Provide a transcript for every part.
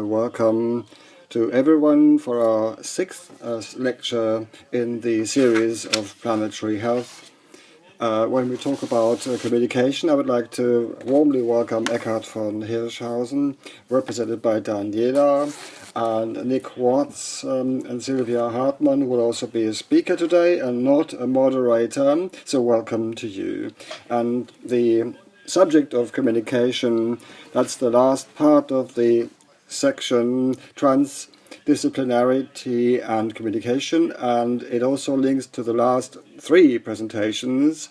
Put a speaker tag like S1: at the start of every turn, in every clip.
S1: welcome to everyone for our sixth lecture in the series of Planetary Health. When we talk about communication, I would like to warmly welcome Eckart von Hirschhausen, represented by Daniela, and Nick Watts and Sylvia Hartmann, who will also be a speaker today and not a moderator. So welcome to you. And the subject of communication, that's the last part of the section, transdisciplinarity and communication, and it also links to the last three presentations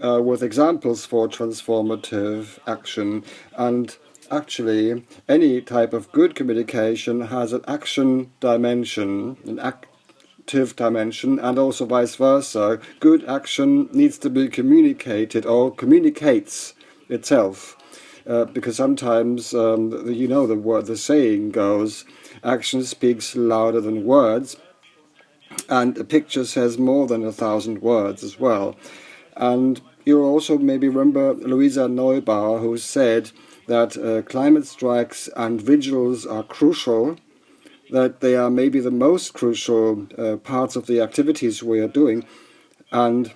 S1: with examples for transformative action. And actually, any type of good communication has an action dimension, an active dimension, and also vice versa. Good action needs to be communicated or communicates itself. Because sometimes, the saying goes, action speaks louder than words, and a picture says more than 1,000 words as well. And you also maybe remember Luisa Neubauer, who said that climate strikes and vigils are crucial, that they are maybe the most crucial parts of the activities we are doing. And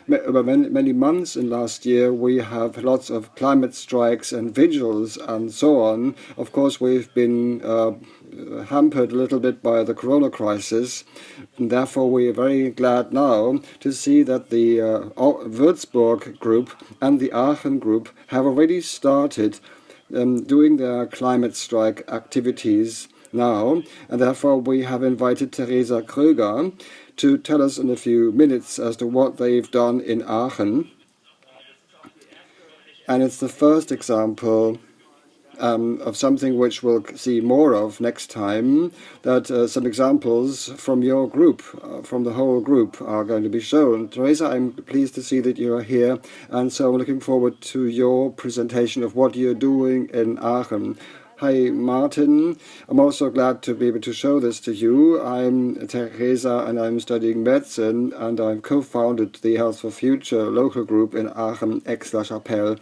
S1: many months in last year, we have lots of climate strikes and vigils and so on. Of course, we've been hampered a little bit by the corona crisis, and therefore we are very glad now to see that the Würzburg group and the Aachen group have already started doing their climate strike activities now, and therefore we have invited Teresa Kröger to tell us in a few minutes as to what they've done in Aachen. And it's the first example of something which we'll see more of next time, that some examples from your group, from the whole group, are going to be shown. Teresa, I'm pleased to see that you are here, and so I'm looking forward to your presentation of what you're doing in Aachen. Hi, Martin. I'm also glad to be able to show this to you. I'm Teresa, and I'm studying medicine, and I've co-founded the Health for Future local group in Aachen, Aix-la-Chapelle,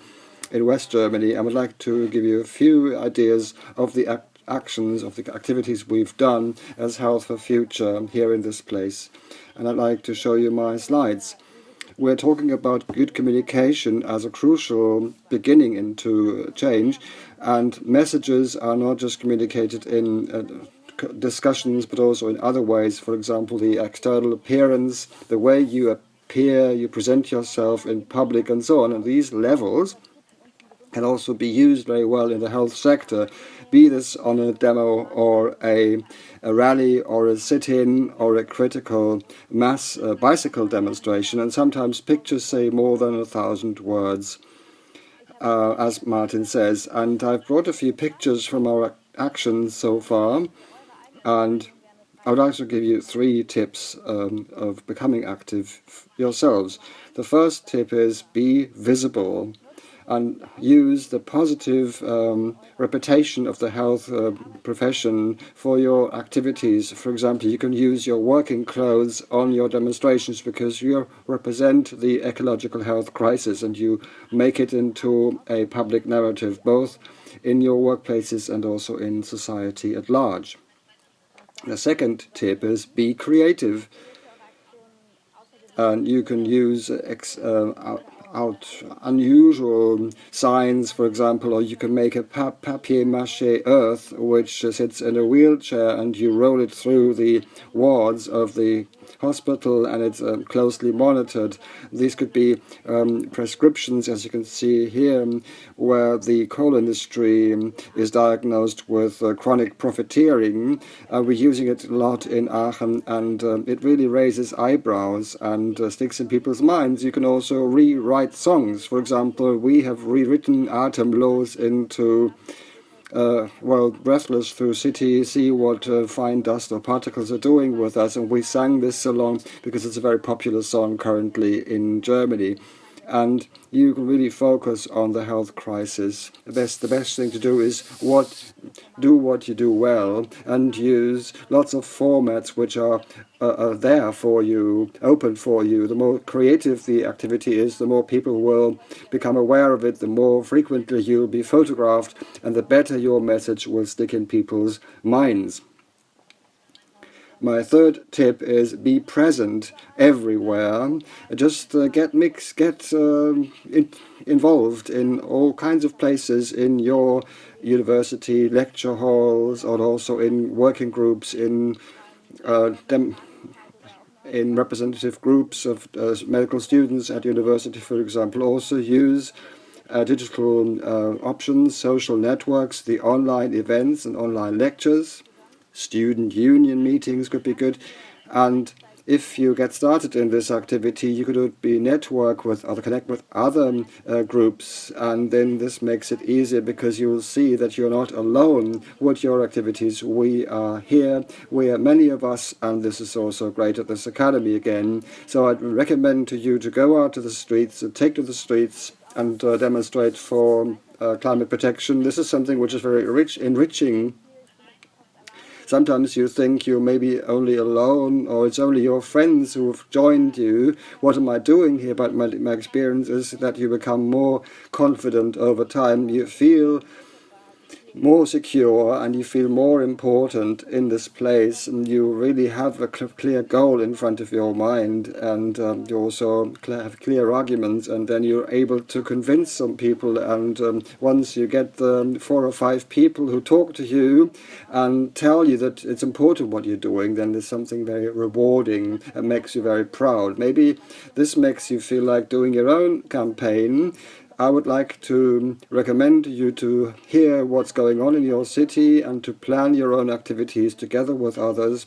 S1: in West Germany. I would like to give you a few ideas of the actions, of the activities we've done as Health for Future here in this place. And I'd like to show you my slides. We're talking about good communication as a crucial beginning into change, and messages are not just communicated in discussions, but also in other ways. For example, the external appearance, the way you appear, you present yourself in public, and so on. And these levels can also be used very well in the health sector, be this on a demo or a rally or a sit-in or a critical mass bicycle demonstration. And sometimes pictures say more than 1,000 words, as Martin says. And I've brought a few pictures from our actions so far, and I would like to give you 3 tips of becoming active yourselves. The first tip is be visible and use the positive reputation of the health profession for your activities. For example, you can use your working clothes on your demonstrations because you represent the ecological health crisis and you make it into a public narrative, both in your workplaces and also in society at large. The second tip is be creative. And you can use unusual signs, for example, or you can make a papier-mâché earth which sits in a wheelchair and you roll it through the wards of the hospital and it's closely monitored. These could be prescriptions, as you can see here, where the coal industry is diagnosed with chronic profiteering. We're using it a lot in Aachen, and it really raises eyebrows and sticks in people's minds. You can also rewrite songs. For example, we have rewritten Atemlos into breathless through city, see what fine dust or particles are doing with us. And we sang this along because it's a very popular song currently in Germany. and you can really focus on the health crisis. The best thing to do is do what you do well, and use lots of formats which are there for you, open for you. The more creative the activity is, the more people will become aware of it, the more frequently you'll be photographed, and the better your message will stick in people's minds. My third tip is be present everywhere. Just get involved in all kinds of places in your university lecture halls, or also in working groups, in representative groups of medical students at university, for example. Also use digital options, social networks, the online events and online lectures. Student union meetings could be good. And if you get started in this activity, you could connect with other groups, and then this makes it easier because you will see that you're not alone with your activities. We are here, we are many of us, and this is also great at this academy again. So I'd recommend to you to go out to the streets, take to the streets, and demonstrate for climate protection. This is something which is very enriching. Sometimes you think you're maybe only alone, or it's only your friends who have joined you. What am I doing here? But my experience is that you become more confident over time. You feel more secure and you feel more important in this place, and you really have a clear goal in front of your mind, and you also have clear arguments, and then you're able to convince some people, and once you get the 4 or 5 people who talk to you and tell you that it's important what you're doing, then there's something very rewarding and makes you very proud. Maybe this makes you feel like doing your own campaign. I would like to recommend you to hear what's going on in your city and to plan your own activities together with others.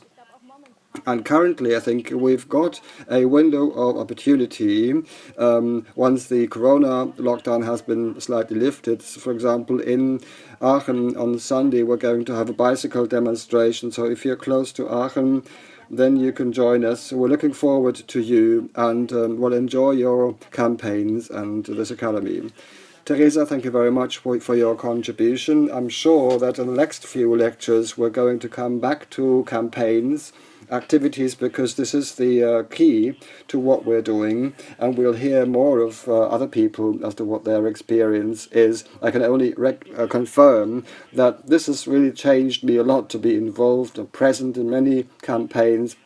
S1: And currently, I think we've got a window of opportunity once the corona lockdown has been slightly lifted. For example, in Aachen on Sunday, we're going to have a bicycle demonstration. So if you're close to Aachen, then you can join us. We're looking forward to you, and we'll enjoy your campaigns and this academy. Teresa, thank you very much for your contribution. I'm sure that in the next few lectures we're going to come back to campaigns, activities, because this is the key to what we're doing, and we'll hear more of other people as to what their experience is. I can only confirm that this has really changed me a lot to be involved and present in many campaigns,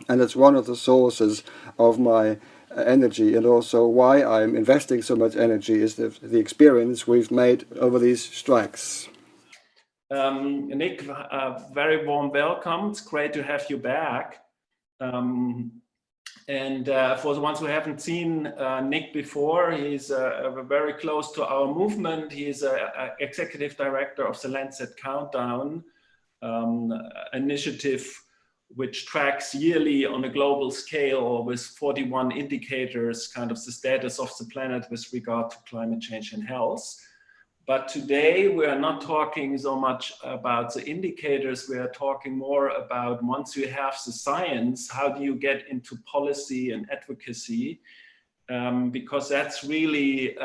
S1: and it's one of the sources of my energy, and also why I'm investing so much energy is the experience we've made over these strikes.
S2: Nick, very warm welcome. It's great to have you back. And for the ones who haven't seen Nick before, he's very close to our movement. He's executive director of the Lancet Countdown initiative, which tracks yearly on a global scale with 41 indicators, kind of the status of the planet with regard to climate change and health. But today we are not talking so much about the indicators, we are talking more about, once you have the science, how do you get into policy and advocacy? Because that's really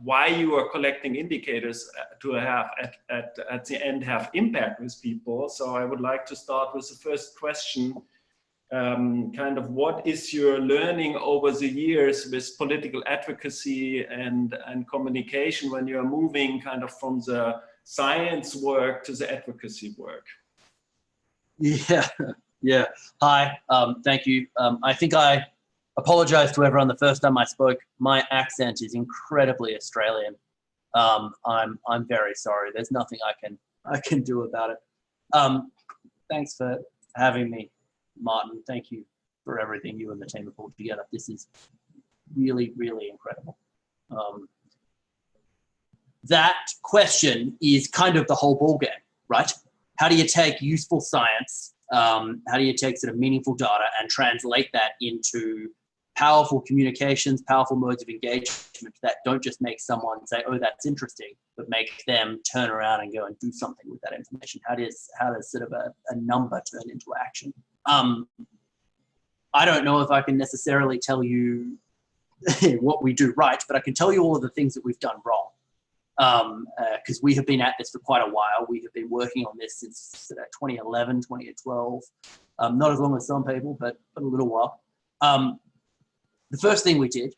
S2: why you are collecting indicators, to have at the end have impact with people. So I would like to start with the first question. Kind of what is your learning over the years with political advocacy and communication when you're moving kind of from the science work to the advocacy work?
S3: Yeah. Hi, thank you. I think I apologize to everyone the first time I spoke. My accent is incredibly Australian. I'm very sorry. There's nothing I can do about it. Thanks for having me, Martin. Thank you for everything you and the team have pulled together. This is really, really incredible. That question is kind of the whole ballgame, right? How do you take useful science? How do you take sort of meaningful data and translate that into powerful communications, powerful modes of engagement that don't just make someone say, oh, that's interesting, but make them turn around and go and do something with that information? How does sort of a number turn into action? I don't know if I can necessarily tell you what we do right, but I can tell you all of the things that we've done wrong. Because we have been at this for quite a while. We have been working on this since 2011, 2012. Not as long as some people, but a little while. The first thing we did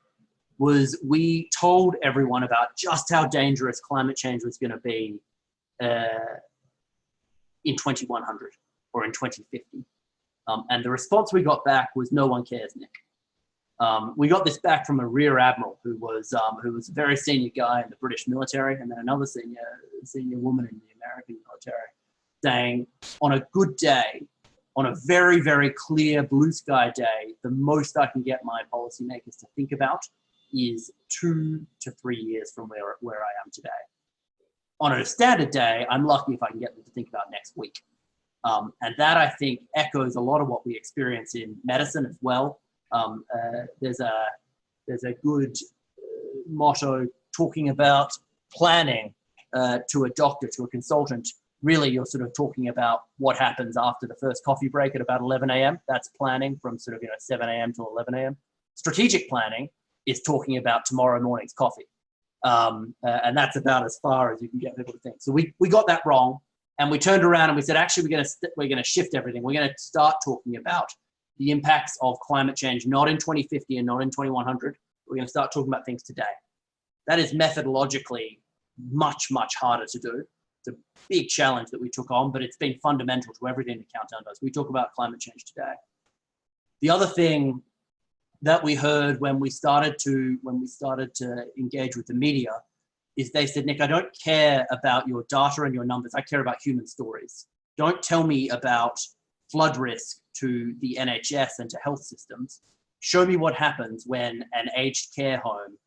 S3: was we told everyone about just how dangerous climate change was going to be in 2100 or in 2050. And the response we got back was, no one cares, Nick. We got this back from a rear admiral who was a very senior guy in the British military, and then another senior woman in the American military, saying, on a good day, on a very, very clear blue sky day, the most I can get my policymakers to think about is 2 to 3 years from where I am today. On a standard day, I'm lucky if I can get them to think about next week. And that, I think, echoes a lot of what we experience in medicine as well. There's a good motto talking about planning to a doctor, to a consultant. Really, you're sort of talking about what happens after the first coffee break at about 11 a.m. That's planning from 7 a.m. to 11 a.m. Strategic planning is talking about tomorrow morning's coffee. And that's about as far as you can get people to think. So we got that wrong, and we turned around and we said, actually, we're going to shift everything. We're going to start talking about the impacts of climate change, not in 2050 and not in 2100. We're going to start talking about things today. That is methodologically much, much harder to do. It's a big challenge that we took on, but it's been fundamental to everything the Countdown does. We talk about climate change today. The other thing that we heard when we started to engage with the media is they said, Nick, I don't care about your data and your numbers. I care about human stories. Don't tell me about flood risk to the NHS and to health systems. Show me what happens when an aged care home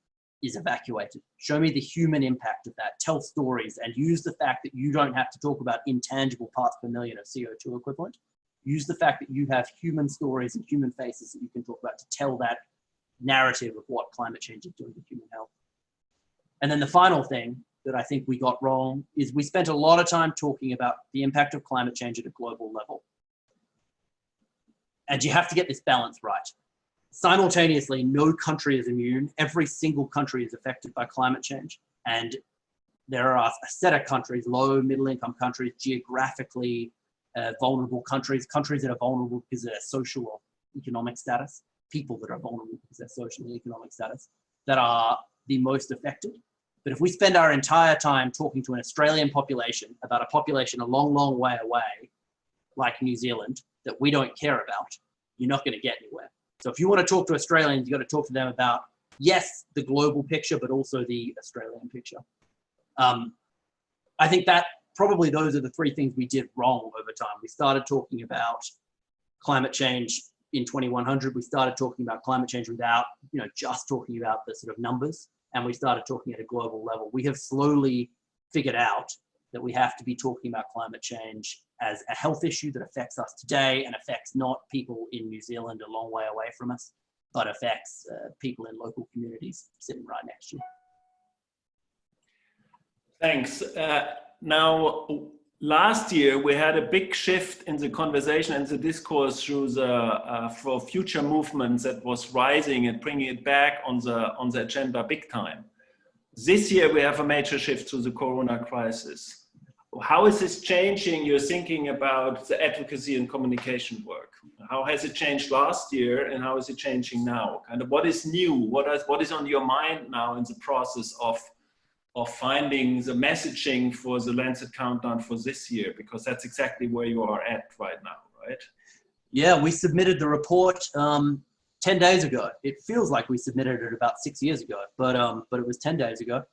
S3: is evacuated. Show me the human impact of that. Tell stories and use the fact that you don't have to talk about intangible parts per million of CO2 equivalent. Use the fact that you have human stories and human faces that you can talk about to tell that narrative of what climate change is doing to human health. And then the final thing that I think we got wrong is we spent a lot of time talking about the impact of climate change at a global level. And you have to get this balance right. Simultaneously, no country is immune. Every single country is affected by climate change. And there are a set of countries, low, middle-income countries, geographically vulnerable countries that are vulnerable because of their social or economic status, people that are vulnerable because of their social and economic status, that are the most affected. But if we spend our entire time talking to an Australian population about a population a long, long way away, like New Zealand, that we don't care about, you're not going to get anywhere. So if you want to talk to Australians, you've got to talk to them about, yes, the global picture, but also the Australian picture. I think that probably those are the three things we did wrong over time. We started talking about climate change in 2100. We started talking about climate change without, just talking about the sort of numbers. And we started talking at a global level. We have slowly figured out that we have to be talking about climate change as a health issue that affects us today and affects not people in New Zealand a long way away from us, but affects people in local communities sitting right next to you.
S2: Thanks. Now, last year we had a big shift in the conversation and the discourse through for future movements that was rising and bringing it back on the agenda big time. This year we have a major shift through the Corona crisis. How is this changing your thinking about the advocacy and communication work? How has it changed last year and how is it changing now? Kind of what is new? What is on your mind now in the process of finding the messaging for the Lancet Countdown for this year? Because that's exactly where you are at right now, right?
S3: Yeah, we submitted the report 10 days ago. It feels like we submitted it about 6 years ago, but it was 10 days ago.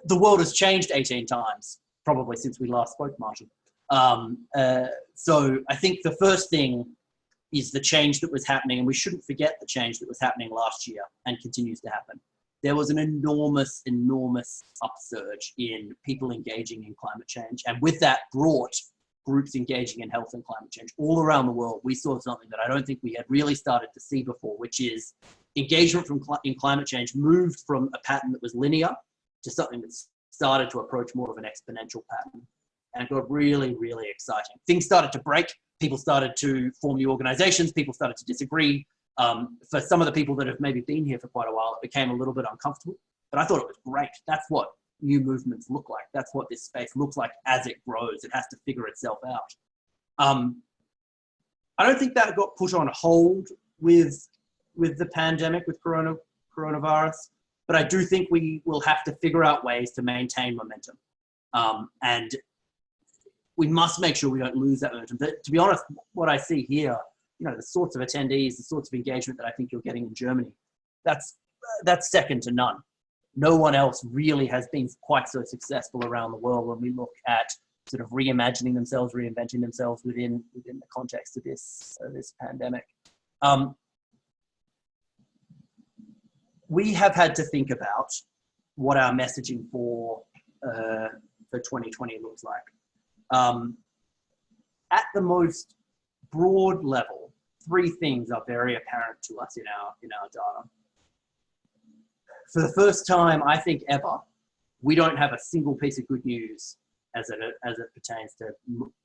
S3: The world has changed 18 times, probably since we last spoke, Martin. So I think the first thing is the change that was happening, and we shouldn't forget the change that was happening last year and continues to happen. There was an enormous, enormous upsurge in people engaging in climate change, and with that brought groups engaging in health and climate change. All around the world, we saw something that I don't think we had really started to see before, which is engagement in climate change moved from a pattern that was linear to something that started to approach more of an exponential pattern. And it got really, really exciting. Things started to break. People started to form new organizations. People started to disagree. For some of the people that have maybe been here for quite a while, it became a little bit uncomfortable, but I thought it was great. That's what new movements look like. That's what this space looks like as it grows. It has to figure itself out. I don't think that got put on hold with the pandemic, with coronavirus, but I do think we will have to figure out ways to maintain momentum. And we must make sure we don't lose that momentum. But to be honest, what I see here, the sorts of attendees, the sorts of engagement that I think you're getting in Germany, that's second to none. No one else really has been quite so successful around the world when we look at sort of reimagining themselves, reinventing themselves within the context of this pandemic. We have had to think about what our messaging for 2020 looks like. At the most broad level, 3 things are very apparent to us in our data. For the first time, I think ever, we don't have a single piece of good news as it pertains to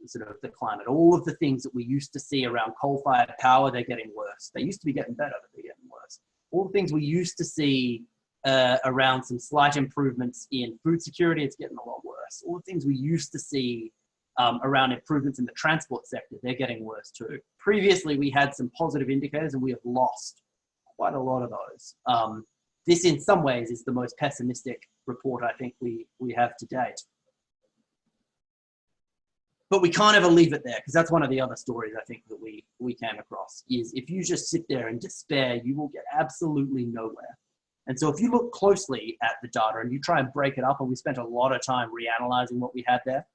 S3: sort of the climate. All of the things that we used to see around coal-fired power, they're getting worse. They used to be getting better, but they're getting worse. All the things we used to see around some slight improvements in food security, it's getting a lot worse. All the things we used to see around improvements in the transport sector, they're getting worse too. Previously, we had some positive indicators and we have lost quite a lot of those. This in some ways is the most pessimistic report I think we have to date. But we can't ever leave it there, because that's one of the other stories I think that we came across, is if you just sit there in despair, you will get absolutely nowhere. And so if you look closely at the data and you try and break it up, and we spent a lot of time reanalyzing what we had there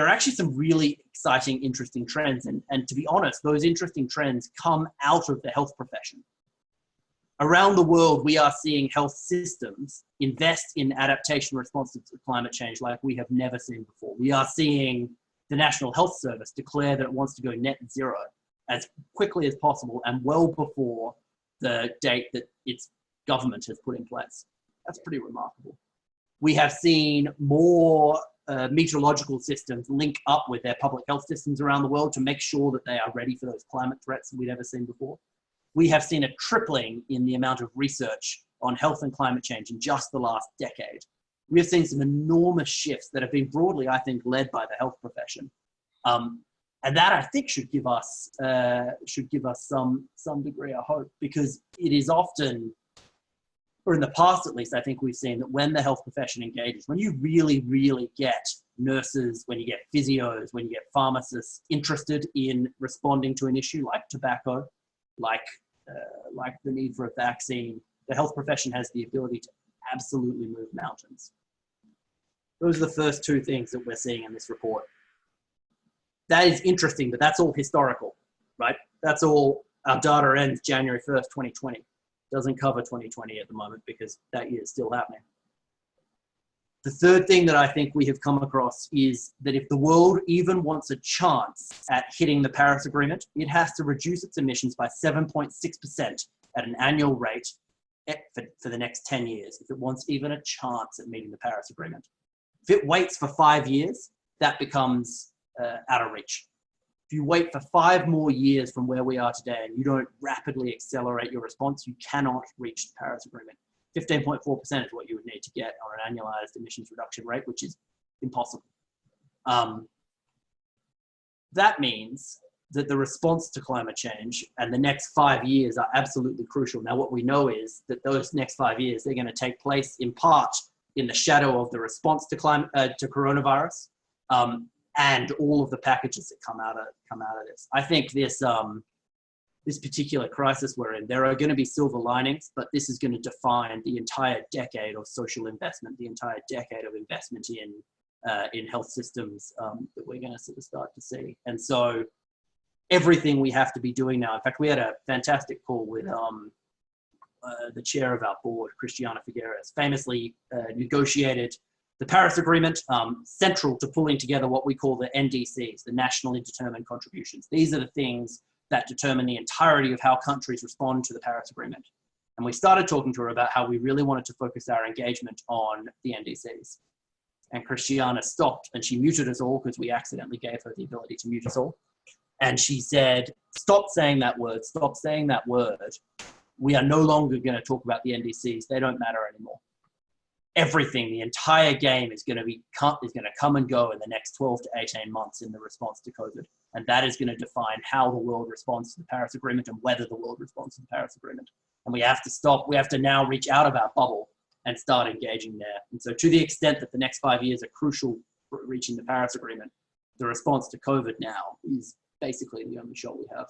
S3: are actually some really exciting, interesting trends. And to be honest, those interesting trends come out of the health profession. Around the world, we are seeing health systems invest in adaptation responses to climate change like we have never seen before. We are seeing the National Health Service declare that it wants to go net zero as quickly as possible and well before the date that its government has put in place. That's pretty remarkable. We have seen more meteorological systems link up with their public health systems around the world to make sure that they are ready for those climate threats that we've never seen before. We have seen a tripling in the amount of research on health and climate change in just the last decade. We have seen some enormous shifts that have been broadly, I think, led by the health profession. And that, I think, should give us some degree of hope, because it is often, or in the past at least, I think we've seen that when the health profession engages, when you really, really get nurses, when you get physios, when you get pharmacists interested in responding to an issue like tobacco, like the need for a vaccine, the health profession has the ability to absolutely move mountains. Those are the first 2 things that we're seeing in this report. That is interesting, but that's all historical, right? That's all, our data ends January 1st, 2020. Doesn't cover 2020 at the moment because that year is still happening. The third thing that I think we have come across is that if the world even wants a chance at hitting the Paris Agreement, it has to reduce its emissions by 7.6% at an annual rate for the next 10 years, if it wants even a chance at meeting the Paris Agreement. If it waits for 5 years, that becomes out of reach. If you wait for 5 more years from where we are today and you don't rapidly accelerate your response, you cannot reach the Paris Agreement. 15.4% is what you would need to get on an annualized emissions reduction rate, which is impossible. That means that the response to climate change and the next 5 years are absolutely crucial. Now, what we know is that those next 5 years, they're going to take place in part in the shadow of the response to coronavirus, and all of the packages that come out of this. I think this particular crisis we're in, there are going to be silver linings, but this is going to define the entire decade of social investment, the entire decade of investment in health systems that we're going to sort of start to see. And so everything we have to be doing now, in fact, we had a fantastic call with the chair of our board, Christiana Figueres, famously negotiated the Paris Agreement, central to pulling together what we call the NDCs, the Nationally Determined Contributions. These are the things that determine the entirety of how countries respond to the Paris Agreement. And we started talking to her about how we really wanted to focus our engagement on the NDCs. And Christiana stopped and she muted us all because we accidentally gave her the ability to mute us all. And she said, stop saying that word, stop saying that word. We are no longer going to talk about the NDCs. They don't matter anymore. Everything, the entire game is going to come and go in the next 12 to 18 months in the response to COVID. And that is going to define how the world responds to the Paris Agreement and whether the world responds to the Paris Agreement. And we have to stop. We have to now reach out of our bubble and start engaging there. And so to the extent that the next 5 years are crucial for reaching the Paris Agreement, the response to COVID now is basically the only shot we have.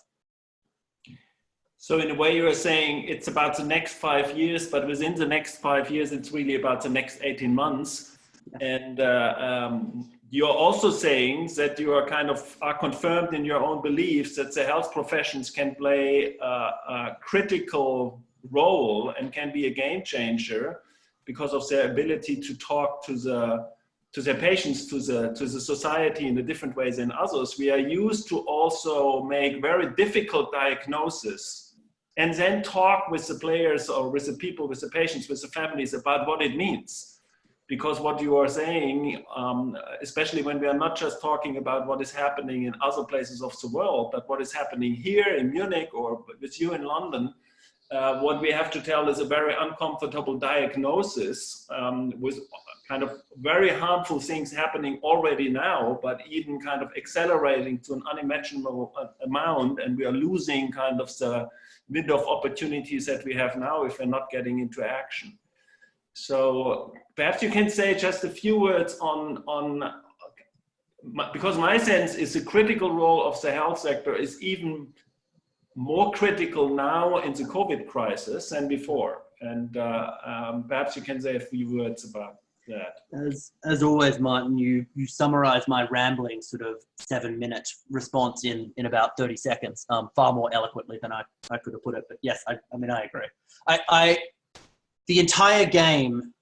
S2: So in a way you are saying it's about the next 5 years, but within the next 5 years, it's really about the next 18 months. And you're also saying that you are are confirmed in your own beliefs that the health professions can play a critical role and can be a game changer because of their ability to talk to their patients, to the society in a different ways than others. We are used to also make very difficult diagnoses and then talk with the players or with the people, with the patients, with the families about what it means. Because what you are saying, especially when we are not just talking about what is happening in other places of the world, but what is happening here in Munich or with you in London, what we have to tell is a very uncomfortable diagnosis with kind of very harmful things happening already now, but even kind of accelerating to an unimaginable amount. And we are losing kind of the window of opportunities that we have now if we're not getting into action. So perhaps you can say just a few words because my sense is the critical role of the health sector is even more critical now in the COVID crisis than before. And perhaps you can say a few words about that.
S3: As always, Martin, you summarize my rambling sort of 7-minute response in about 30 seconds, far more eloquently than I could have put it. But yes, I mean, I agree. The entire game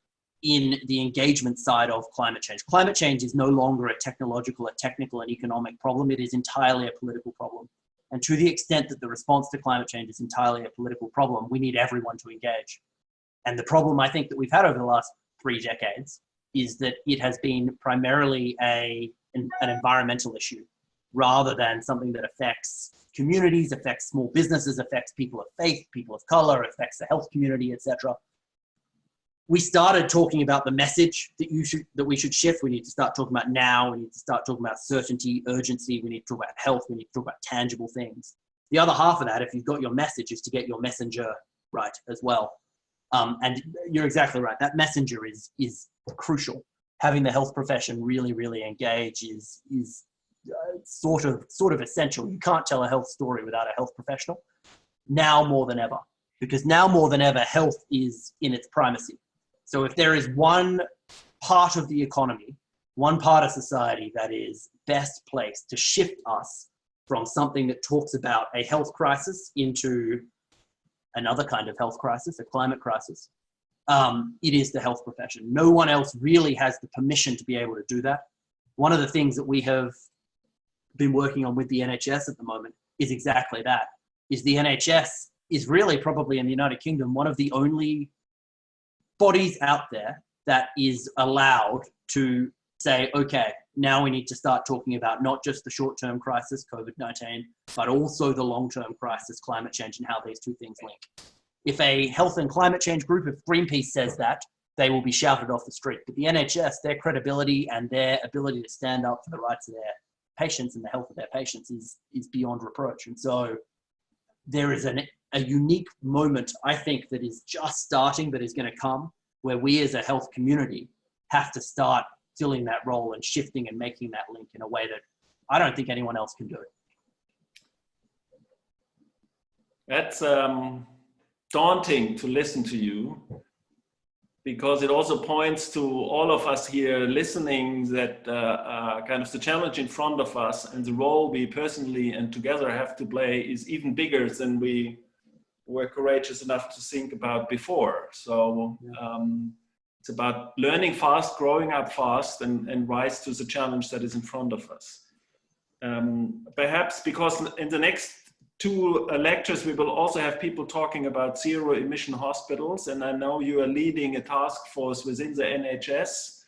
S3: in the engagement side of climate change. Climate change is no longer a technical, and economic problem. It is entirely a political problem. And to the extent that the response to climate change is entirely a political problem, we need everyone to engage. And the problem I think that we've had over the last 3 decades is that it has been primarily an environmental issue rather than something that affects communities, affects small businesses, affects people of faith, people of color, affects the health community, etc. We started talking about the message that we should shift. We need to start talking about now. We need to start talking about certainty, urgency. We need to talk about health. We need to talk about tangible things. The other half of that, if you've got your message, is to get your messenger right as well. And you're exactly right. That messenger is crucial. Having the health profession really, really engage is sort of essential. You can't tell a health story without a health professional. Now more than ever, because now more than ever, health is in its primacy. So if there is one part of the economy, one part of society that is best placed to shift us from something that talks about a health crisis into another kind of health crisis, a climate crisis, it is the health profession. No one else really has the permission to be able to do that. One of the things that we have been working on with the NHS at the moment is exactly that, is the NHS is really probably in the United Kingdom one of the only bodies out there that is allowed to say, okay, now we need to start talking about not just the short-term crisis, COVID-19, but also the long-term crisis, climate change, and how these two things link. If a health and climate change group, if Greenpeace says that, they will be shouted off the street. But the NHS, their credibility and their ability to stand up for the rights of their patients and the health of their patients is beyond reproach. And so there is a unique moment, I think, that is just starting, that is going to come, where we as a health community have to start filling that role and shifting and making that link in a way that I don't think anyone else can do it.
S2: That's daunting to listen to you, because it also points to all of us here listening that kind of the challenge in front of us and the role we personally and together have to play is even bigger than we were courageous enough to think about before. So it's about learning fast, growing up fast, and rise to the challenge that is in front of us. Perhaps because in the next 2 lectures, we will also have people talking about zero emission hospitals. And I know you are leading a task force within the NHS.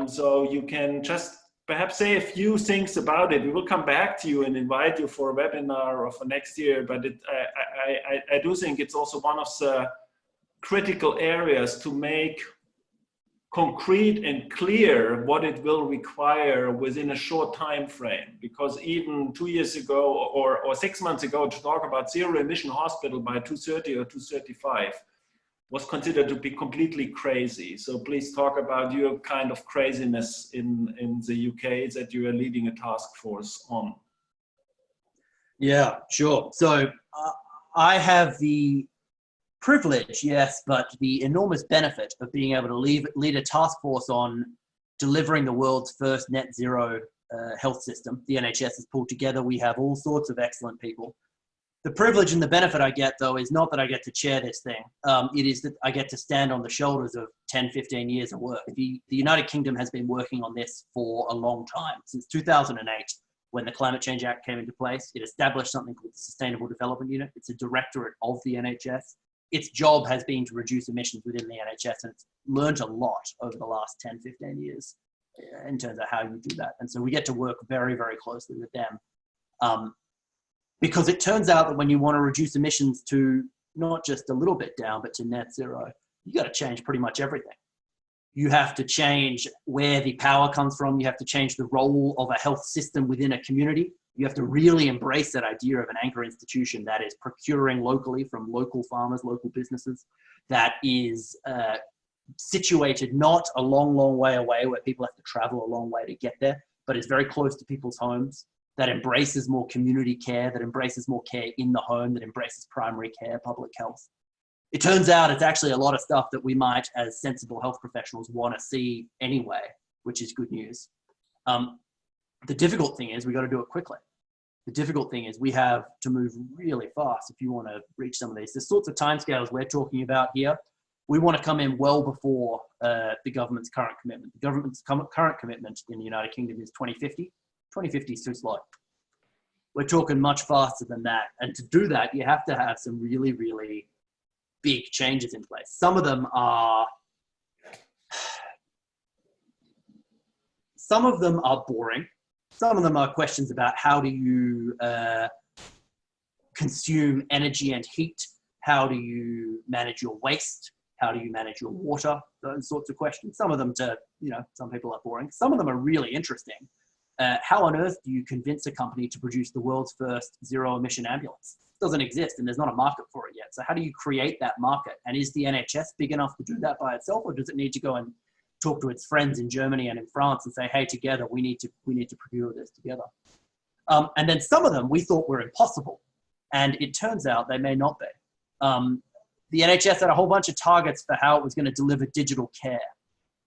S2: So you can just perhaps say a few things about it. We will come back to you and invite you for a webinar or for next year, but I do think it's also one of the critical areas to make concrete and clear what it will require within a short time frame. Because even 2 years ago or 6 months ago, to talk about zero emission hospital by 2030 or 2035 was considered to be completely crazy. So please talk about your kind of craziness in the UK that you are leading a task force on.
S3: Yeah, sure. So I have the privilege, yes, but the enormous benefit of being able to lead a task force on delivering the world's first net zero health system. The NHS is pulled together. We have all sorts of excellent people. The privilege and the benefit I get, though, is not that I get to chair this thing. It is that I get to stand on the shoulders of 10, 15 years of work. The United Kingdom has been working on this for a long time, since 2008, when the Climate Change Act came into place. It established something called the Sustainable Development Unit. It's a directorate of the NHS. Its job has been to reduce emissions within the NHS, and it's learned a lot over the last 10, 15 years in terms of how you do that. And so we get to work very, very closely with them. Because it turns out that when you want to reduce emissions to not just a little bit down, but to net zero, you got to change pretty much everything. You have to change where the power comes from. You have to change the role of a health system within a community. You have to really embrace that idea of an anchor institution that is procuring locally from local farmers, local businesses, that is situated not a long, long way away where people have to travel a long way to get there, but is very close to people's homes, that embraces more community care, that embraces more care in the home, that embraces primary care, public health. It turns out it's actually a lot of stuff that we might, as sensible health professionals, want to see anyway, which is good news. The difficult thing is we got to do it quickly. The difficult thing is we have to move really fast if you want to reach some of these. The sorts of timescales we're talking about here, we want to come in well before the government's current commitment. The government's current commitment in the United Kingdom is 2050. 2050 is too slow. We're talking much faster than that. And to do that, you have to have some really, really big changes in place. Some of them are boring. Some of them are questions about how do you consume energy and heat? How do you manage your waste? How do you manage your water? Those sorts of questions. Some of them some people are boring. Some of them are really interesting. How on earth do you convince a company to produce the world's first zero emission ambulance? It doesn't exist and there's not a market for it yet. So how do you create that market? And is the NHS big enough to do that by itself, or does it need to go and talk to its friends in Germany and in France and say, hey, together, we need to procure this together. And then some of them we thought were impossible. And it turns out they may not be. The NHS had a whole bunch of targets for how it was going to deliver digital care.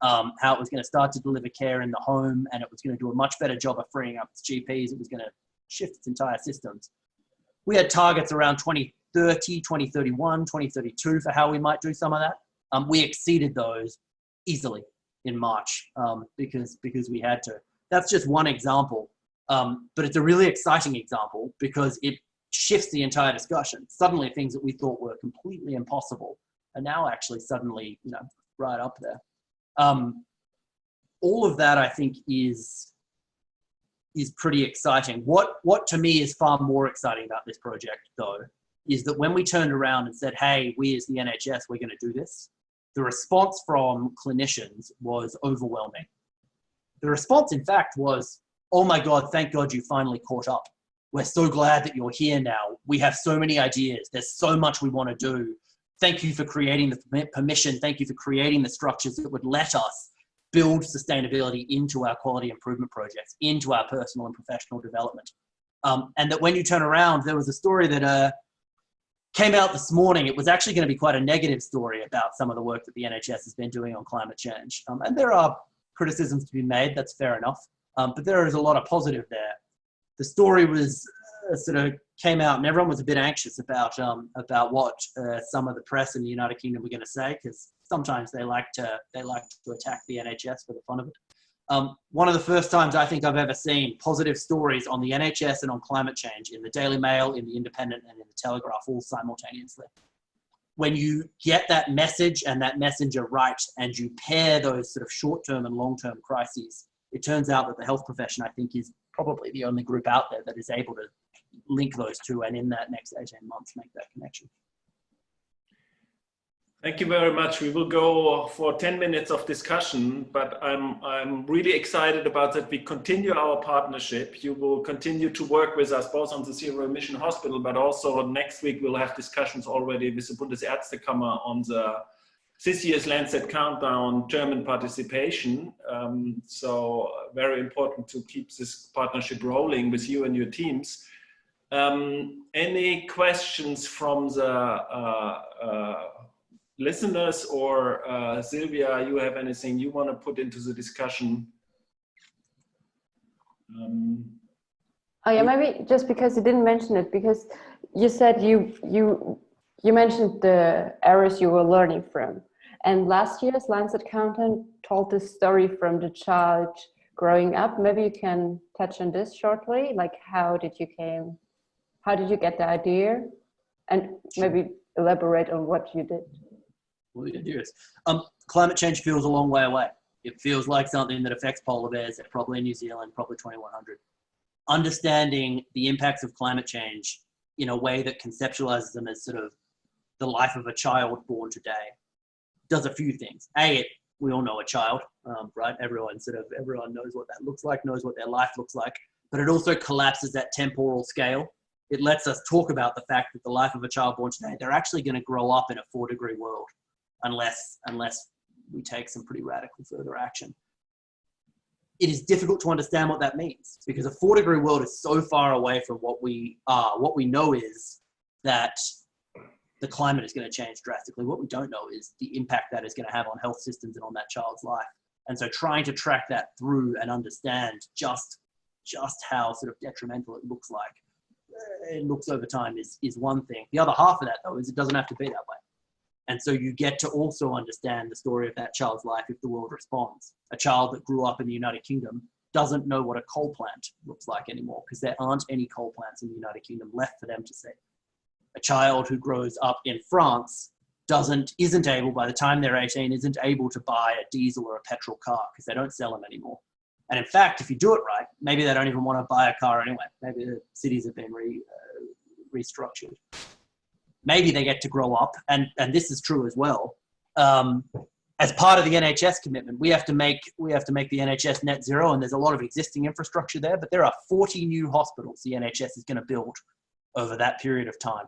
S3: How it was going to start to deliver care in the home, and it was going to do a much better job of freeing up its GPs. It was going to shift its entire systems. We had targets around 2030, 2031, 2032 for how we might do some of that. We exceeded those easily in March because we had to. That's just one example, but it's a really exciting example because it shifts the entire discussion. Suddenly things that we thought were completely impossible are now actually suddenly right up there. All of that, I think, is pretty exciting. What to me is far more exciting about this project, though, is that when we turned around and said, hey, we as the NHS, we're going to do this, the response from clinicians was overwhelming. The response, in fact, was, oh my God, thank God you finally caught up. We're so glad that you're here now. We have so many ideas. There's so much we want to do. Thank you for creating the permission. Thank you for creating the structures that would let us build sustainability into our quality improvement projects, into our personal and professional development. And that when you turn around, there was a story that came out this morning. It was actually going to be quite a negative story about some of the work that the NHS has been doing on climate change. And there are criticisms to be made, that's fair enough. But there is a lot of positive there. The story was sort of came out and everyone was a bit anxious about what some of the press in the United Kingdom were going to say, because sometimes they like to attack the NHS for the fun of it. One of the first times I think I've ever seen positive stories on the NHS and on climate change in the Daily Mail, in the Independent and in the Telegraph all simultaneously. When you get that message and that messenger right and you pair those sort of short-term and long-term crises, it turns out that the health profession, I think, is probably the only group out there that is able to link those two, and in that next 18 months make that connection.
S2: Thank you very much. We will go for 10 minutes of discussion, but I'm really excited about that. We continue our partnership. You will continue to work with us both on the Zero Emission Hospital, but also next week we'll have discussions already with the Bundesärztekammer on this year's Lancet Countdown German participation. So very important to keep this partnership rolling with you and your teams. Any questions from the listeners, or Sylvia, you have anything you want to put into the discussion?
S4: Oh yeah, maybe just because you didn't mention it, because you said you mentioned the errors you were learning from, and last year's Lancet Countdown told this story from the child growing up. Maybe you can touch on this shortly, like how did you get the idea, and maybe elaborate on what you did.
S3: What you do is, climate change feels a long way away. It feels like something that affects polar bears, probably in New Zealand, probably 2100. Understanding the impacts of climate change in a way that conceptualizes them as sort of the life of a child born today does a few things. We all know a child, right? Everyone knows what that looks like, knows what their life looks like, but it also collapses that temporal scale. It lets us talk about the fact that the life of a child born today, they're actually going to grow up in a 4-degree world unless we take some pretty radical further action. It is difficult to understand what that means, because a 4-degree world is so far away from what we are. What we know is that the climate is going to change drastically. What we don't know is the impact that is going to have on health systems and on that child's life. And so trying to track that through and understand just how sort of detrimental it looks over time is one thing. The other half of that, though, is it doesn't have to be that way. And so you get to also understand the story of that child's life if the world responds. A child that grew up in the United Kingdom doesn't know what a coal plant looks like anymore, because there aren't any coal plants in the United Kingdom left for them to see. A child who grows up in France isn't able, by the time they're 18, isn't able to buy a diesel or a petrol car because they don't sell them anymore. And in fact, if you do it right, maybe they don't even want to buy a car anyway. Maybe the cities have been restructured. Maybe they get to grow up, and this is true as well. As part of the NHS commitment, we have to make the NHS net zero, and there's a lot of existing infrastructure there, but there are 40 new hospitals the NHS is going to build over that period of time.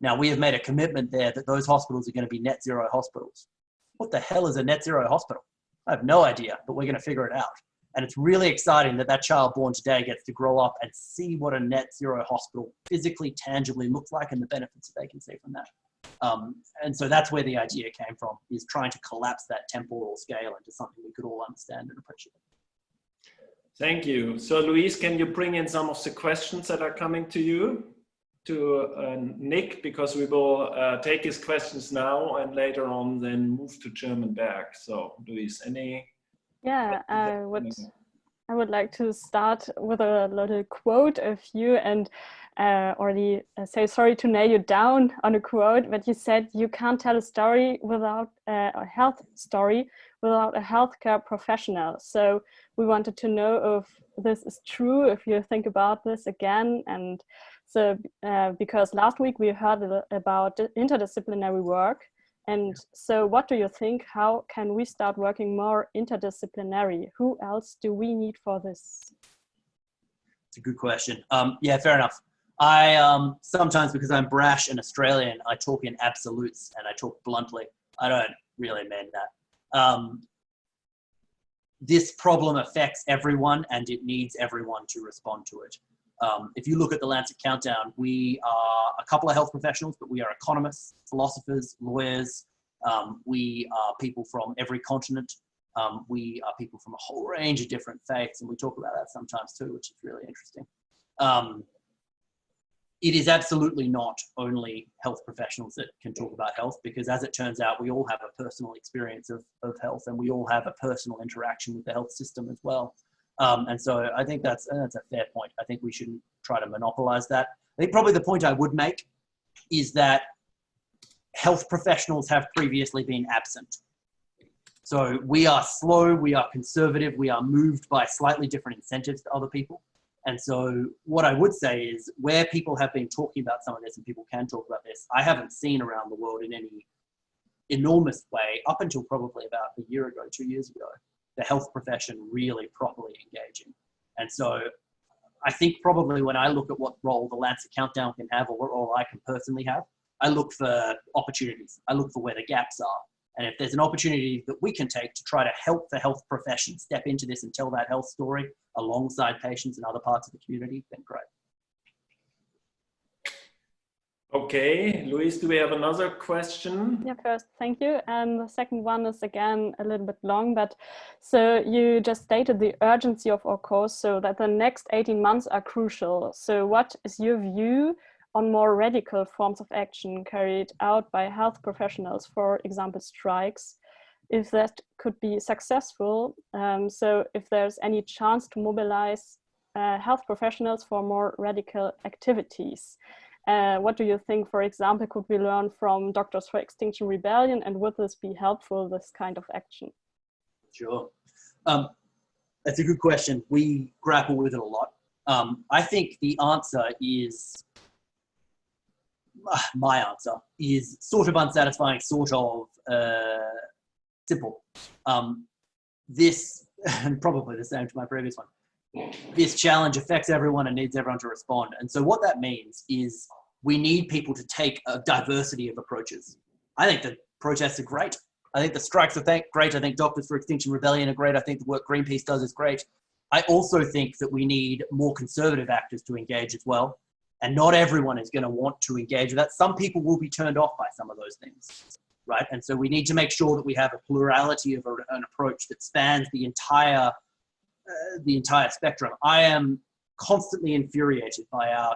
S3: Now, we have made a commitment there that those hospitals are going to be net zero hospitals. What the hell is a net zero hospital? I have no idea, but we're going to figure it out. And it's really exciting that that child born today gets to grow up and see what a net zero hospital physically, tangibly looks like and the benefits that they can see from that. And so that's where the idea came from, is trying to collapse that temporal scale into something we could all understand and appreciate.
S2: Thank you. So Louise, can you bring in some of the questions that are coming to you, to Nick, because we will take his questions now and later on then move to German back. So Louise, any?
S5: Yeah, I would like to start with a little quote of you, and already say sorry to nail you down on a quote, but you said you can't tell a story without a health story without a healthcare professional. So we wanted to know if this is true, if you think about this again. And so because last week we heard about interdisciplinary work. And so what do you think? How can we start working more interdisciplinary? Who else do we need for this?
S3: It's a good question. Yeah, fair enough. I sometimes, because I'm brash and Australian, I talk in absolutes and I talk bluntly. I don't really mean that. This problem affects everyone and it needs everyone to respond to it. If you look at the Lancet Countdown, we are a couple of health professionals, but we are economists, philosophers, lawyers. We are people from every continent. We are people from a whole range of different faiths, and we talk about that sometimes too, which is really interesting. It is absolutely not only health professionals that can talk about health, because as it turns out, we all have a personal experience of health, and we all have a personal interaction with the health system as well. And so I think that's a fair point. I think we shouldn't try to monopolize that. I think probably the point I would make is that health professionals have previously been absent. So we are slow, we are conservative, we are moved by slightly different incentives to other people. And so what I would say is where people have been talking about some of this and people can talk about this, I haven't seen around the world in any enormous way up until probably about a year ago, 2 years ago, the health profession really properly engaging. And so I think probably when I look at what role the Lancet Countdown can have or what role I can personally have, I look for opportunities. I look for where the gaps are. And if there's an opportunity that we can take to try to help the health profession step into this and tell that health story alongside patients in other parts of the community, then great.
S2: Okay, Luis, do we have another question?
S5: Yeah, first, thank you. And the second one is again a little bit long, but so you just stated the urgency of our cause, so that the next 18 months are crucial. So what is your view on more radical forms of action carried out by health professionals, for example, strikes, if that could be successful? So if there's any chance to mobilize health professionals for more radical activities. What do you think, for example, could we learn from Doctors for Extinction Rebellion, and would this be helpful, this kind of action?
S3: Sure. That's a good question. We grapple with it a lot. I think the answer is, my answer is sort of unsatisfying, sort of simple. This, and probably the same to my previous one, this challenge affects everyone and needs everyone to respond. And so what that means is we need people to take a diversity of approaches. I think the protests are great. I think the strikes are great. I think Doctors for Extinction Rebellion are great. I think the work Greenpeace does is great. I also think that we need more conservative actors to engage as well. And not everyone is going to want to engage with that. Some people will be turned off by some of those things, right? And so we need to make sure that we have a plurality of an approach that spans the entire spectrum. I am constantly infuriated by our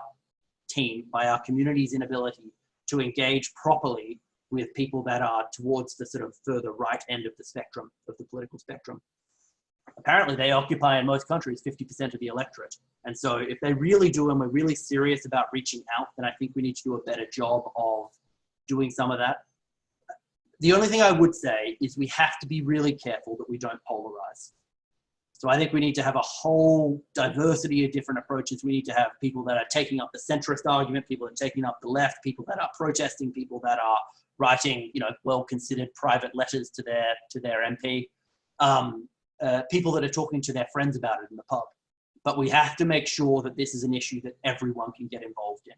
S3: team, by our community's inability to engage properly with people that are towards the sort of further right end of the spectrum, of the political spectrum. Apparently they occupy in most countries 50% of the electorate. And so if they really do, and we're really serious about reaching out, then I think we need to do a better job of doing some of that. The only thing I would say is we have to be really careful that we don't polarize. So I think we need to have a whole diversity of different approaches. We need to have people that are taking up the centrist argument, people that are taking up the left, people that are protesting, people that are writing, well-considered private letters to their MP, people that are talking to their friends about it in the pub. But we have to make sure that this is an issue that everyone can get involved in.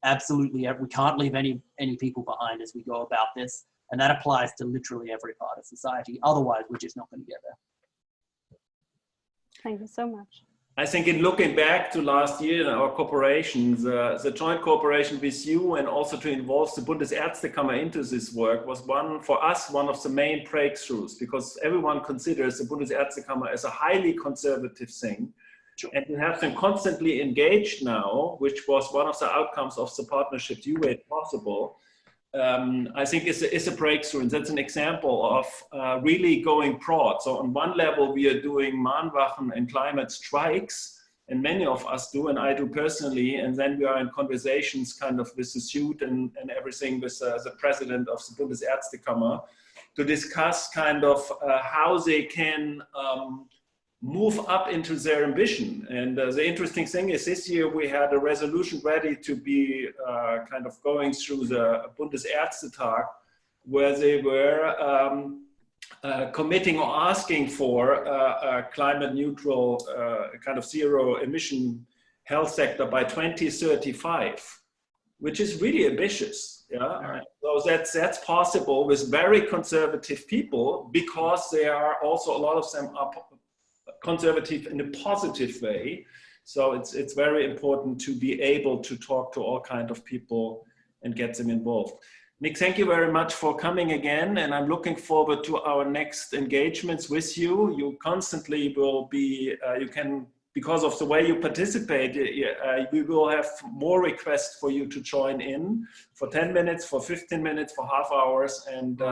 S3: Absolutely, we can't leave any people behind as we go about this. And that applies to literally every part of society. Otherwise, we're just not going to get there.
S5: Thank you so much.
S2: I think in looking back to last year in our cooperations, the joint cooperation with you and also to involve the Bundesärztekammer into this work was for us one of the main breakthroughs, because everyone considers the Bundesärztekammer as a highly conservative thing. Sure. And to have them constantly engaged now, which was one of the outcomes of the partnership you made possible, I think is a breakthrough, and that's an example of really going broad. So on one level, we are doing Mahnwachen and climate strikes, and many of us do, and I do personally, and then we are in conversations kind of with the suit and everything with the president of the Bundesärztekammer to discuss kind of how they can move up into their ambition. And the interesting thing is this year we had a resolution ready to be kind of going through the Bundesärztetag, where they were committing or asking for a climate neutral kind of zero emission health sector by 2035, which is really ambitious. Yeah, right. So that's possible with very conservative people, because there are also a lot of them are conservative in a positive way. So it's very important to be able to talk to all kinds of people and get them involved. Nick, thank you very much for coming again, and I'm looking forward to our next engagements with you. You constantly will be, you can, because of the way you participate, we will have more requests for you to join in for 10 minutes, for 15 minutes, for half hours, and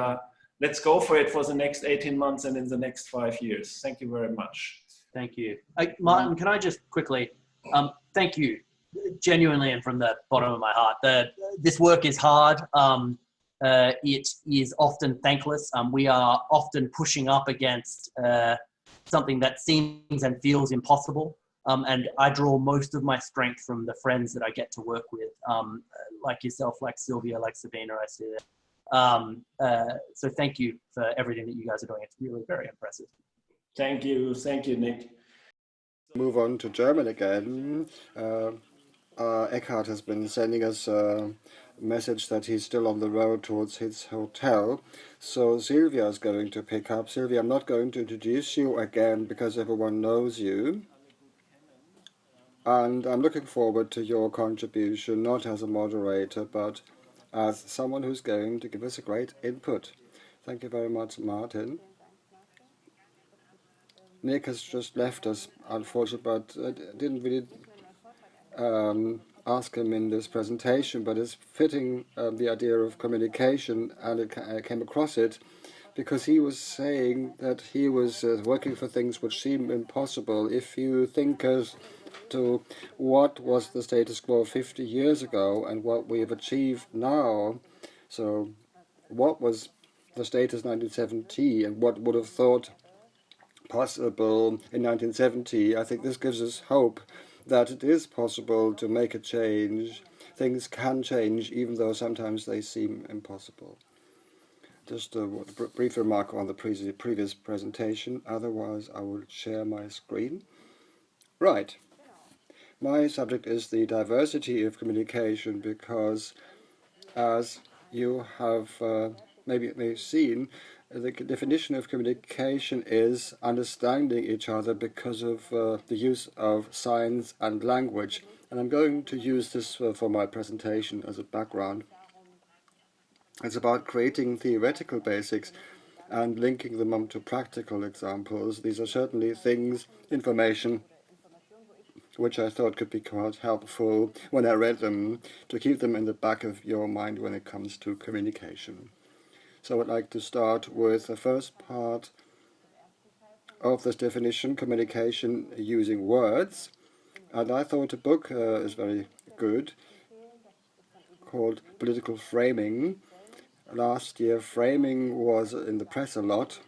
S2: let's go for it for the next 18 months and in the next 5 years. Thank you very much.
S3: Thank you. Martin, can I just quickly, thank you, genuinely and from the bottom of my heart. This work is hard. it is often thankless. We are often pushing up against something that seems and feels impossible. And I draw most of my strength from the friends that I get to work with, like yourself, like Sylvia, like Sabina, I see that. So thank you for everything that you guys are doing. It's really very impressive.
S2: Thank you, Nick.
S1: Move on to German again. Eckart has been sending us a message that he's still on the road towards his hotel. So Sylvia is going to pick up. Sylvia, I'm not going to introduce you again because everyone knows you. And I'm looking forward to your contribution, not as a moderator, but as someone who's going to give us a great input. Thank you very much, Martin. Nick has just left us, unfortunately, but I didn't really ask him in this presentation, but it's fitting the idea of communication, and I came across it because he was saying that he was working for things which seem impossible. If you think as to what was the status quo 50 years ago and what we have achieved now, so what was the status 1970 and what would have thought possible in 1970, I think this gives us hope that it is possible to make a change. Things can change even though sometimes they seem impossible. Just a brief remark on the previous presentation, otherwise I will share my screen. Right. My subject is the diversity of communication because, as you have maybe seen, the definition of communication is understanding each other because of the use of signs and language. And I'm going to use this for my presentation as a background. It's about creating theoretical basics and linking them up to practical examples. These are certainly things, information, which I thought could be quite helpful when I read them, to keep them in the back of your mind when it comes to communication. So I'd like to start with the first part of this definition, communication using words. And I thought a book is very good called Political Framing. Last year, framing was in the press a lot,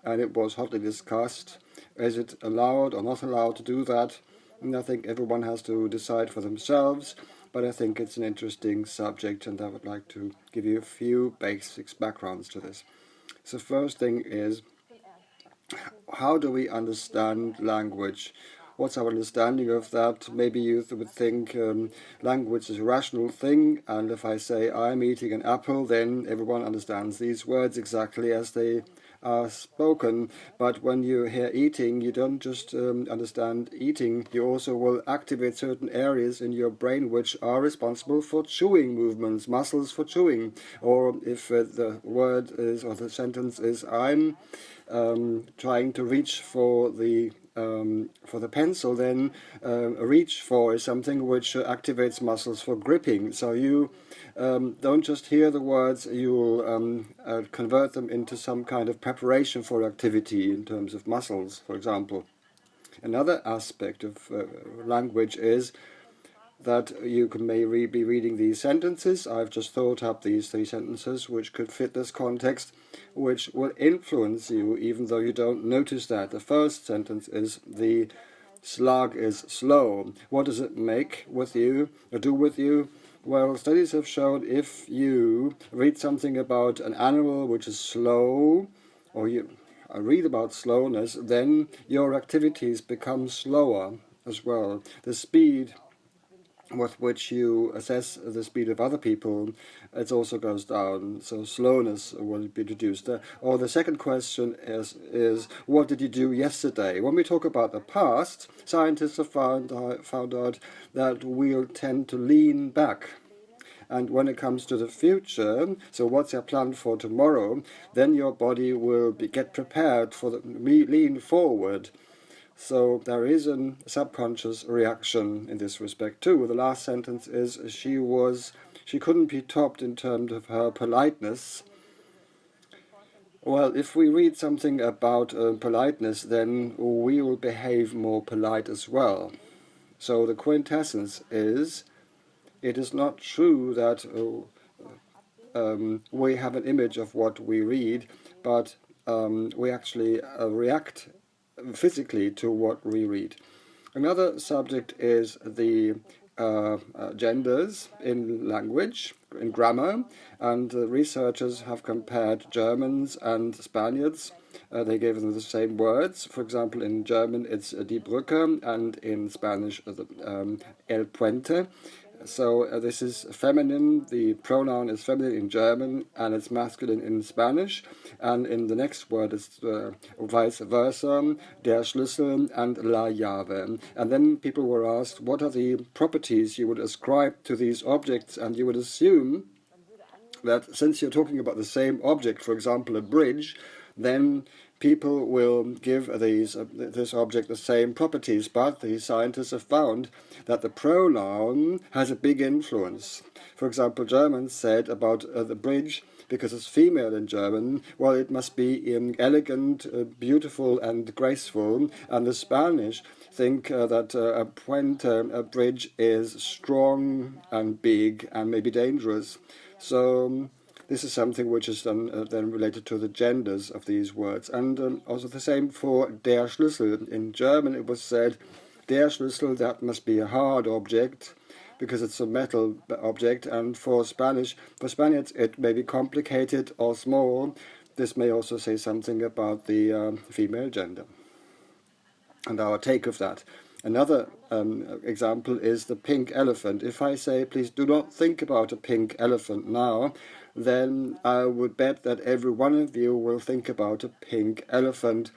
S1: and it was hotly discussed. Is it allowed or not allowed to do that? And I think everyone has to decide for themselves, but I think it's an interesting subject, and I would like to give you a few basics backgrounds to this. So first thing is, how do we understand language? What's our understanding of that? Maybe you would think language is a rational thing, and if I say I'm eating an apple, then everyone understands these words exactly as they are spoken. But when you hear eating, you don't just understand eating, you also will activate certain areas in your brain which are responsible for chewing movements, muscles for chewing. Or if the word is, or the sentence is, I'm trying to reach for the pencil, then reach for is something which activates muscles for gripping. So you don't just hear the words, you'll convert them into some kind of preparation for activity in terms of muscles, for example. Another aspect of language is that you may be reading these sentences. I've just thought up these 3 sentences which could fit this context, which will influence you even though you don't notice that. The first sentence is, the slug is slow. What does it make with you, or do with you? Well, studies have shown if you read something about an animal which is slow, or you read about slowness, then your activities become slower as well. The speed with which you assess the speed of other people, it also goes down. So slowness will be reduced. Or the second question is what did you do yesterday? When we talk about the past, scientists have found out that we'll tend to lean back. And when it comes to the future, so what's your plan for tomorrow, then your body will get prepared for the lean forward. So there is a subconscious reaction in this respect too. The last sentence is, she couldn't be topped in terms of her politeness. Well, if we read something about politeness, then we will behave more polite as well. So the quintessence is, it is not true that we have an image of what we read, but we actually react physically to what we read. Another subject is the genders in language, in grammar, and researchers have compared Germans and Spaniards. They gave them the same words. For example, in German it's die Brücke, and in Spanish el puente. So this is feminine, the pronoun is feminine in German and it's masculine in Spanish. And in the next word it's vice versa, der Schlüssel and la llave. And then people were asked, what are the properties you would ascribe to these objects? And you would assume that since you're talking about the same object, for example, a bridge, then people will give this object the same properties, but the scientists have found that the pronoun has a big influence. For example, Germans said about the bridge, because it's female in German, well, it must be elegant, beautiful and graceful, and the Spanish think that a puente, a bridge, is strong and big and maybe dangerous. So this is something which is then related to the genders of these words. And also the same for der Schlüssel. In German it was said, der Schlüssel, that must be a hard object, because it's a metal object. And for Spaniards, it may be complicated or small. This may also say something about the female gender and our take of that. Another example is the pink elephant. If I say, please do not think about a pink elephant now, then I would bet that every one of you will think about a pink elephant.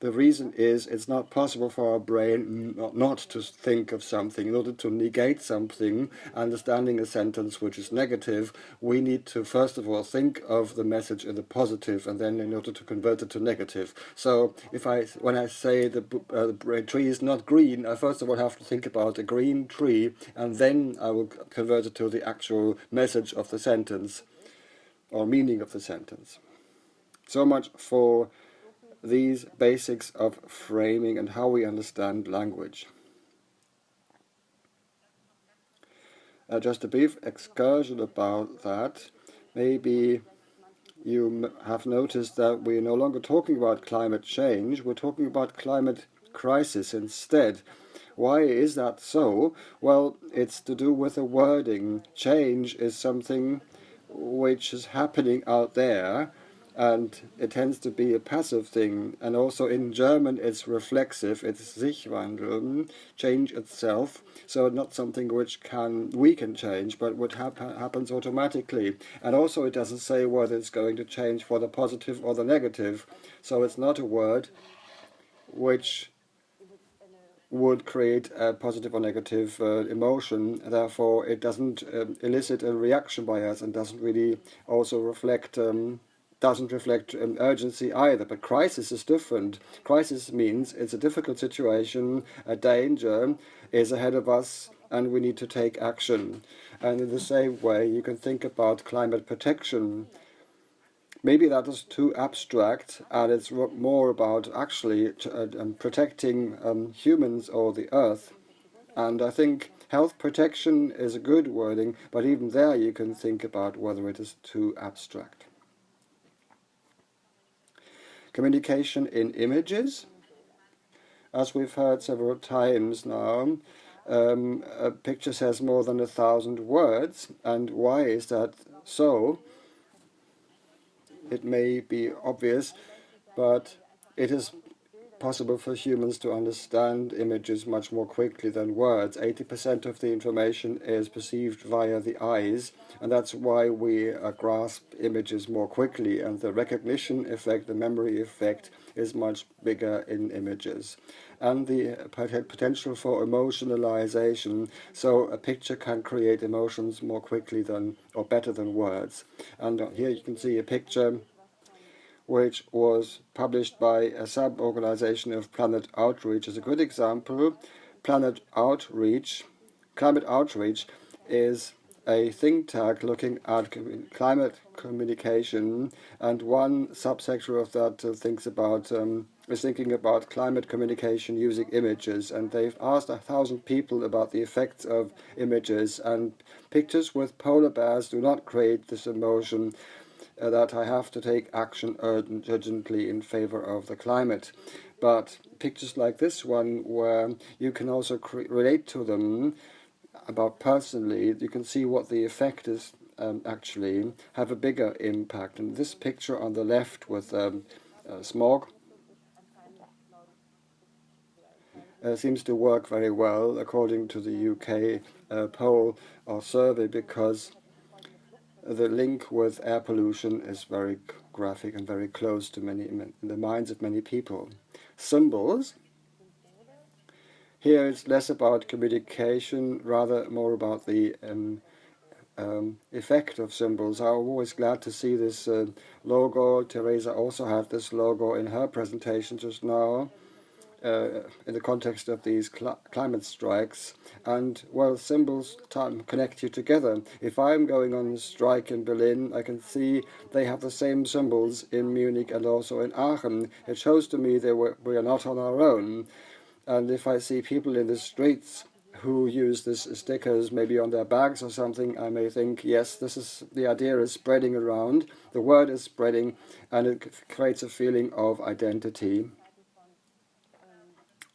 S1: The reason is it's not possible for our brain not to think of something. In order to negate something, understanding a sentence which is negative, we need to first of all think of the message in the positive, and then in order to convert it to negative. So when I say the tree is not green, I first of all have to think about a green tree, and then I will convert it to the actual message of the sentence or meaning of the sentence. So much for these basics of framing and how we understand language. Just a brief excursion about that. Maybe you have noticed that we're no longer talking about climate change, we're talking about climate crisis instead. Why is that so? Well, it's to do with the wording. Change is something which is happening out there, and it tends to be a passive thing. And also in German it's reflexive, it's sich wandeln, change itself, so not something which we can change, but what happens automatically. And also it doesn't say whether it's going to change for the positive or the negative, so it's not a word which would create a positive or negative emotion. Therefore it doesn't elicit a reaction by us, and doesn't really also reflect urgency either. But crisis is different. Crisis means it's a difficult situation, a danger is ahead of us, and we need to take action. And in the same way, you can think about climate protection. Maybe that is too abstract, and it's more about actually protecting humans or the earth. And I think health protection is a good wording, but even there you can think about whether it is too abstract. Communication in images. As we've heard several times now, a picture says more than 1,000 words. And why is that so? It may be obvious, but it is possible for humans to understand images much more quickly than words. 80% of the information is perceived via the eyes, and that's why we grasp images more quickly, and the recognition effect, the memory effect, is much bigger in images. And the potential for emotionalization, so a picture can create emotions more quickly or better than words. And here you can see a picture which was published by a sub-organization of Planet Outreach, is a good example. Climate Outreach is a think tank looking at climate communication, and one subsector of that is thinking about climate communication using images, and they've asked 1,000 people about the effects of images, and pictures with polar bears do not create this emotion that I have to take action urgently in favor of the climate. But pictures like this one, where you can also relate to them about personally, you can see what the effect is actually, have a bigger impact. And this picture on the left with smog seems to work very well according to the UK poll or survey, because the link with air pollution is very graphic and very close to in the minds of many people. Symbols. Here it's less about communication, rather more about the effect of symbols. I'm always glad to see this logo. Teresa also had this logo in her presentation just now. In the context of these climate strikes, and well, symbols connect you together. If I'm going on a strike in Berlin, I can see they have the same symbols in Munich and also in Aachen. It shows to me that we are not on our own. And if I see people in the streets who use these stickers maybe on their bags or something, I may think, yes, the idea is spreading around, the word is spreading, and it creates a feeling of identity.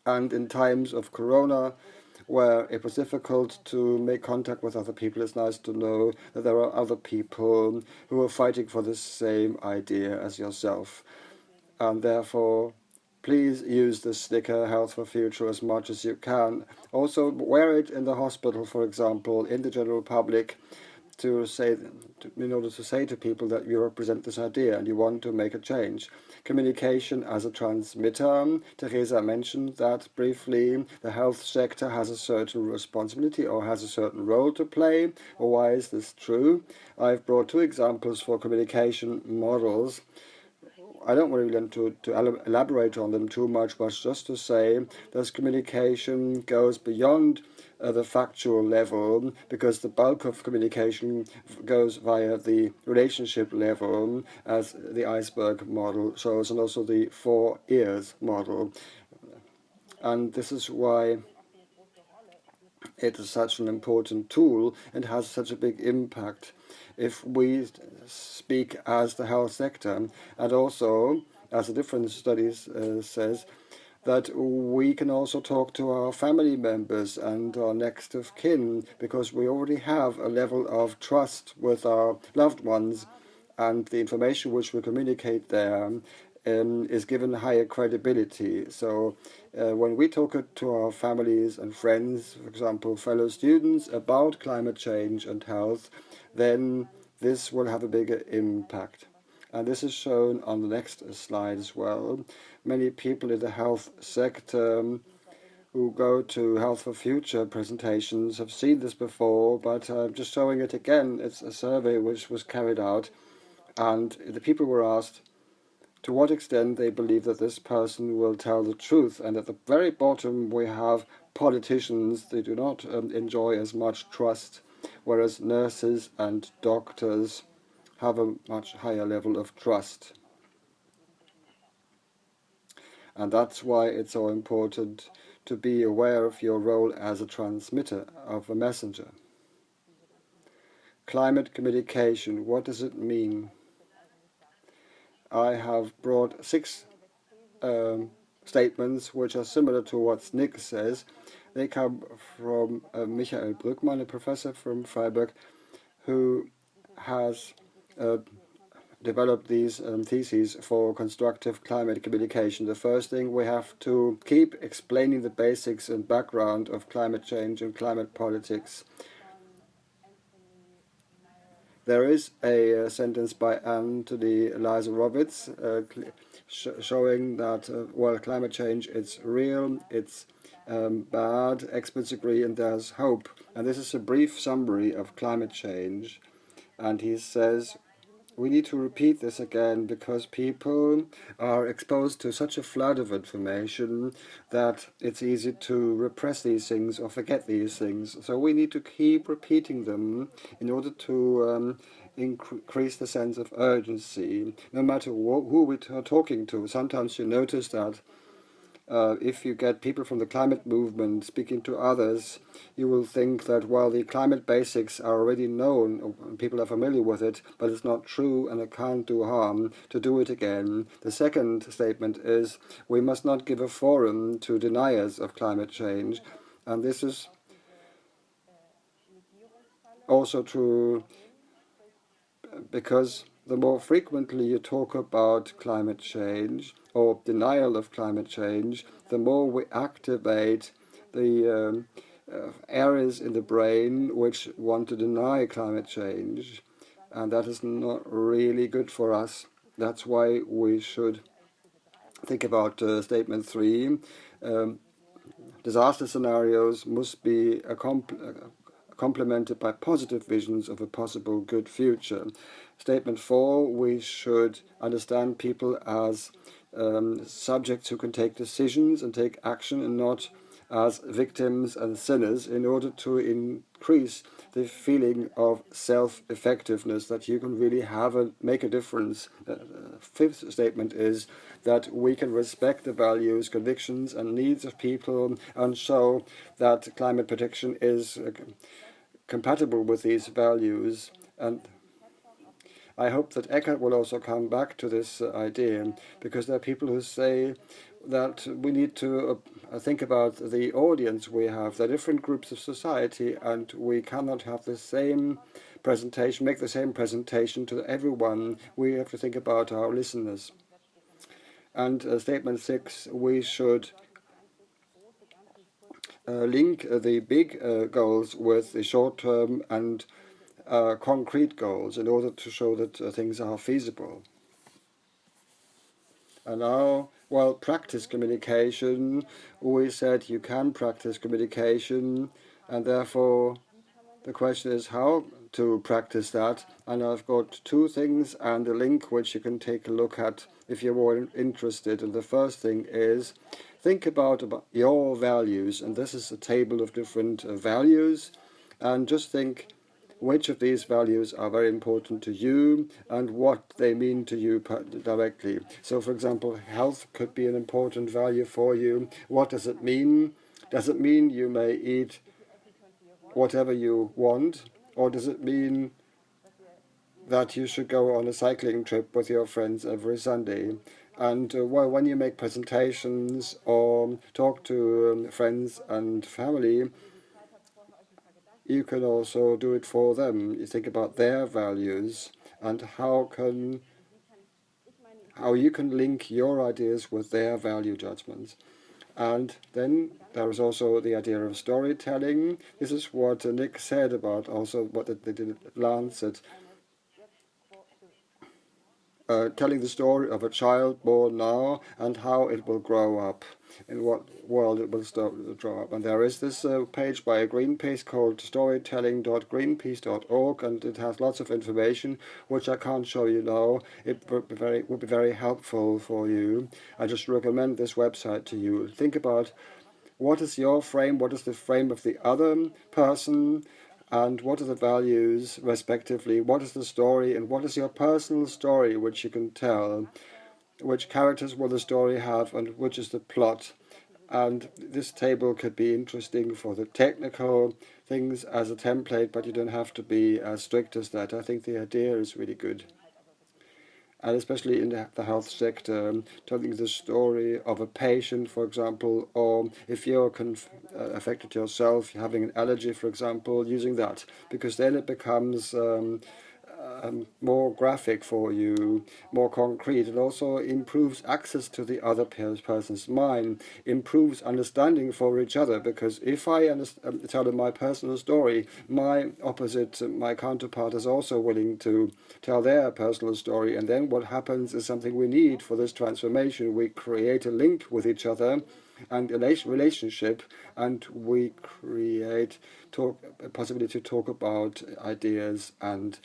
S1: And in times of Corona, where it was difficult to make contact with other people, it's nice to know that there are other people who are fighting for the same idea as yourself. And therefore, please use the sticker Health for Future as much as you can. Also, wear it in the hospital, for example, in the general public, in order to say to people that you represent this idea and you want to make a change. Communication as a transmitter. Teresa mentioned that briefly. The health sector has a certain responsibility or has a certain role to play. Or why is this true? I've brought two examples for communication models. I don't really want to elaborate on them too much, but just to say that communication goes beyond the factual level, because the bulk of communication goes via the relationship level, as the iceberg model shows, and also the 4 ears model. And this is why it is such an important tool and has such a big impact if we speak as the health sector, and also, as a different studies says, that we can also talk to our family members and our next of kin, because we already have a level of trust with our loved ones, and the information which we communicate there is given higher credibility. So when we talk to our families and friends, for example, fellow students, about climate change and health, then this will have a bigger impact. And this is shown on the next slide as well. Many people in the health sector who go to Health for Future presentations have seen this before, but I'm just showing it again. It's a survey which was carried out, and the people were asked to what extent they believe that this person will tell the truth. And at the very bottom we have politicians. They do not enjoy as much trust, whereas nurses and doctors have a much higher level of trust. And that's why it's so important to be aware of your role as a transmitter, of a messenger. Climate communication, what does it mean? I have brought 6 statements which are similar to what Nick says. They come from Michael Brückmann, a professor from Freiburg, who has developed these theses for constructive climate communication. The first thing, we have to keep explaining the basics and background of climate change and climate politics. There is a sentence by Anthony Lazarowicz showing that, well, climate change, it's real, it's bad, experts agree, and there's hope. And this is a brief summary of climate change. And he says, we need to repeat this again because people are exposed to such a flood of information that it's easy to repress these things or forget these things. So we need to keep repeating them in order to increase the sense of urgency, no matter who we are talking to. Sometimes you notice that if you get people from the climate movement speaking to others, you will think that, well, the climate basics are already known, people are familiar with it, but it's not true and it can't do harm to do it again. The second statement is we must not give a forum to deniers of climate change, and this is also true because the more frequently you talk about climate change or denial of climate change, the more we activate the areas in the brain which want to deny climate change. And that is not really good for us. That's why we should think about statement 3. Disaster scenarios must be complemented by positive visions of a possible good future. Statement 4, we should understand people as subjects who can take decisions and take action and not as victims and sinners in order to increase the feeling of self-effectiveness, that you can really make a difference. Fifth statement is that we can respect the values, convictions and needs of people and show that climate protection is compatible with these values. And I hope that Eckart will also come back to this idea, because there are people who say that we need to think about the audience we have, the different groups of society, and we cannot have the same presentation, make the same presentation to everyone. We have to think about our listeners. And statement 6, we should link the big goals with the short-term and concrete goals in order to show that things are feasible. And now, well, practice communication. We said you can practice communication, and therefore the question is how to practice that. And I've got 2 things and a link which you can take a look at if you're more interested. And the first thing is think about your values. And this is a table of different values. And just think which of these values are very important to you and what they mean to you directly. So, for example, health could be an important value for you. What does it mean? Does it mean you may eat whatever you want? Or does it mean that you should go on a cycling trip with your friends every Sunday? And well, when you make presentations or talk to friends and family, you can also do it for them. You think about their values and how you can link your ideas with their value judgments. And then there is also the idea of storytelling. This is what Nick said about also what they did at Lancet. Telling the story of a child born now and how it will grow up, in what world it will grow up. And there is this page by Greenpeace called storytelling.greenpeace.org, and it has lots of information which I can't show you now. It would be very helpful for you. I just recommend this website to you. Think about what is your frame, what is the frame of the other person, and what are the values, respectively, what is the story, and what is your personal story which you can tell, which characters will the story have, and which is the plot. And this table could be interesting for the technical things as a template, but you don't have to be as strict as that. I think the idea is really good. And especially in the health sector, telling the story of a patient, for example, or if you're affected yourself, having an allergy, for example, using that, because then it becomes more graphic for you, more concrete. It also improves access to the other person's mind, improves understanding for each other, because if I tell them my personal story, my opposite, my counterpart is also willing to tell their personal story, and then what happens is something we need for this transformation. We create a link with each other and a relationship, and we create a possibility to talk about ideas and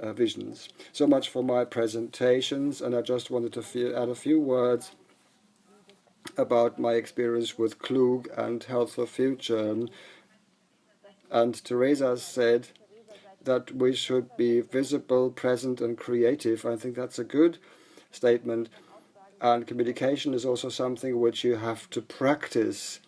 S1: visions. So much for my presentations, and I just wanted to add a few words about my experience with KLUG and Health for Future. And Teresa said that we should be visible, present, and creative. I think that's a good statement. And communication is also something which you have to practice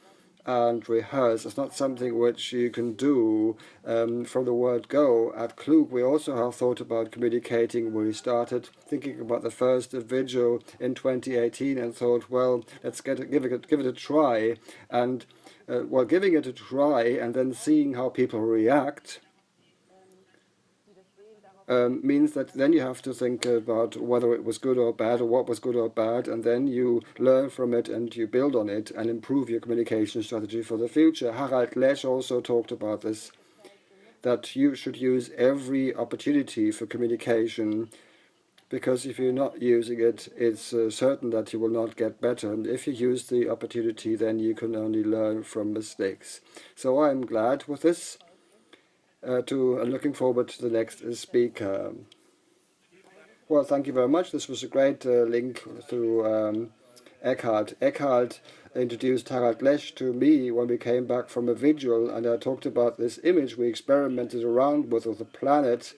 S1: and rehearse. It's not something which you can do from the word go. At KLUG, we also have thought about communicating. We started thinking about the first video in 2018 and thought, well, let's give it a try. And while giving it a try and then seeing how people react, means that then you have to think about whether it was good or bad, or what was good or bad, and then you learn from it and you build on it and improve your communication strategy for the future. Harald Lesch also talked about this, that you should use every opportunity for communication, because if you're not using it, it's certain that you will not get better. And if you use the opportunity, then you can only learn from mistakes. So I'm glad with this. And looking forward to the next speaker. Well, thank you very much. This was a great link through Eckart. Eckart introduced Harald Lesch to me when we came back from a vigil, and I talked about this image we experimented around with of the planet,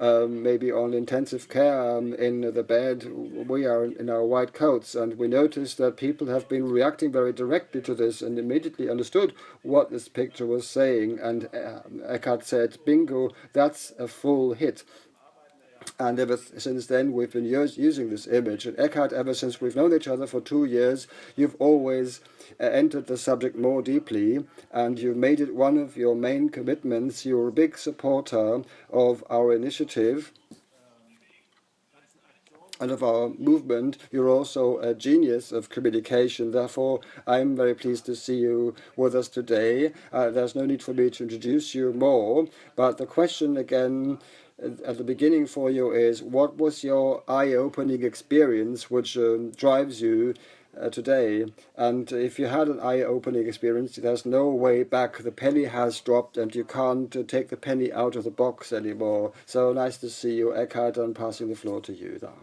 S1: maybe on intensive care in the bed. We are in our white coats, and we noticed that people have been reacting very directly to this and immediately understood what this picture was saying. And Eckart said, bingo, that's a full hit. And ever since then, we've been using this image. And Eckart, ever since we've known each other for 2 years, you've always entered the subject more deeply, and you've made it one of your main commitments. You're a big supporter of our initiative and of our movement. You're also a genius of communication. Therefore, I'm very pleased to see you with us today. There's no need for me to introduce you more, but the question again at the beginning for you is, what was your eye-opening experience which drives you today? And if you had an eye-opening experience, there's no way back. The penny has dropped and you can't take the penny out of the box anymore. So nice to see you, Eckart. I'm passing the floor to you now.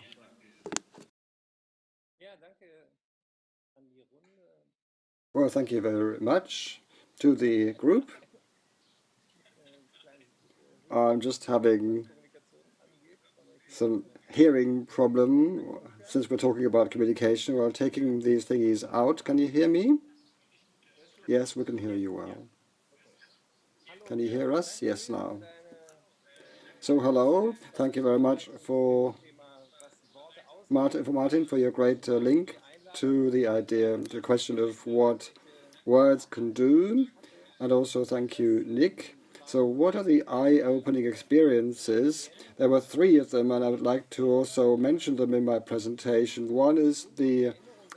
S1: Well, thank you very much to the group. I'm just having some hearing problem since we're talking about communication. While taking these thingies out, can you hear me? Yes, we can hear you well. Can you hear us? Yes, now. So hello, thank you very much for Martin for your great link to the idea, the question of what words can do, and also thank you, Nick. So what are the eye-opening experiences? There were 3 of them, and I would like to also mention them in my presentation. One is the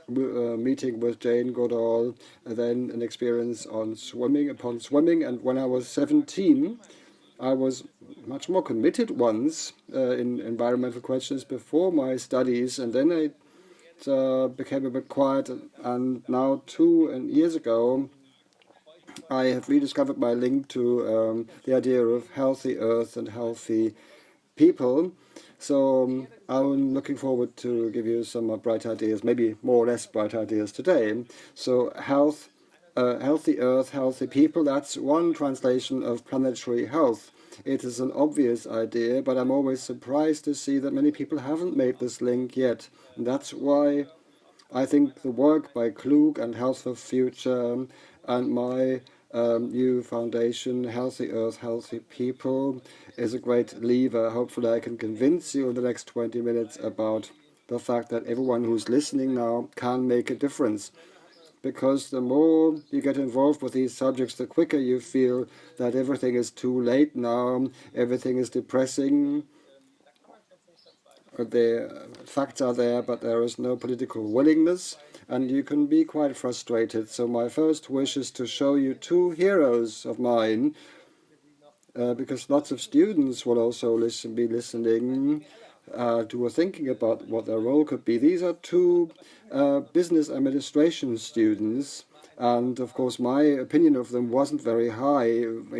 S1: meeting with Jane Goodall, and then an experience on swimming, and when I was 17, I was much more committed once in environmental questions before my studies, and then I became a bit quiet, and now 2 years ago, I have rediscovered my link to the idea of healthy earth and healthy people. So I'm looking forward to give you some bright ideas, maybe more or less bright ideas today. So healthy earth, healthy people, that's one translation of Planetary Health. It is an obvious idea, but I'm always surprised to see that many people haven't made this link yet. And that's why I think the work by KLUG and Health for Future and my new foundation, Healthy Earth, Healthy People, is a great lever. Hopefully I can convince you in the next 20 minutes about the fact that everyone who's listening now can make a difference. Because the more you get involved with these subjects, the quicker you feel that everything is too late now, everything is depressing. The facts are there, but there is no political willingness, and you can be quite frustrated. So my first wish is to show you 2 heroes of mine, because lots of students will also be listening to thinking about what their role could be. These are 2 business administration students, And of course, my opinion of them wasn't very high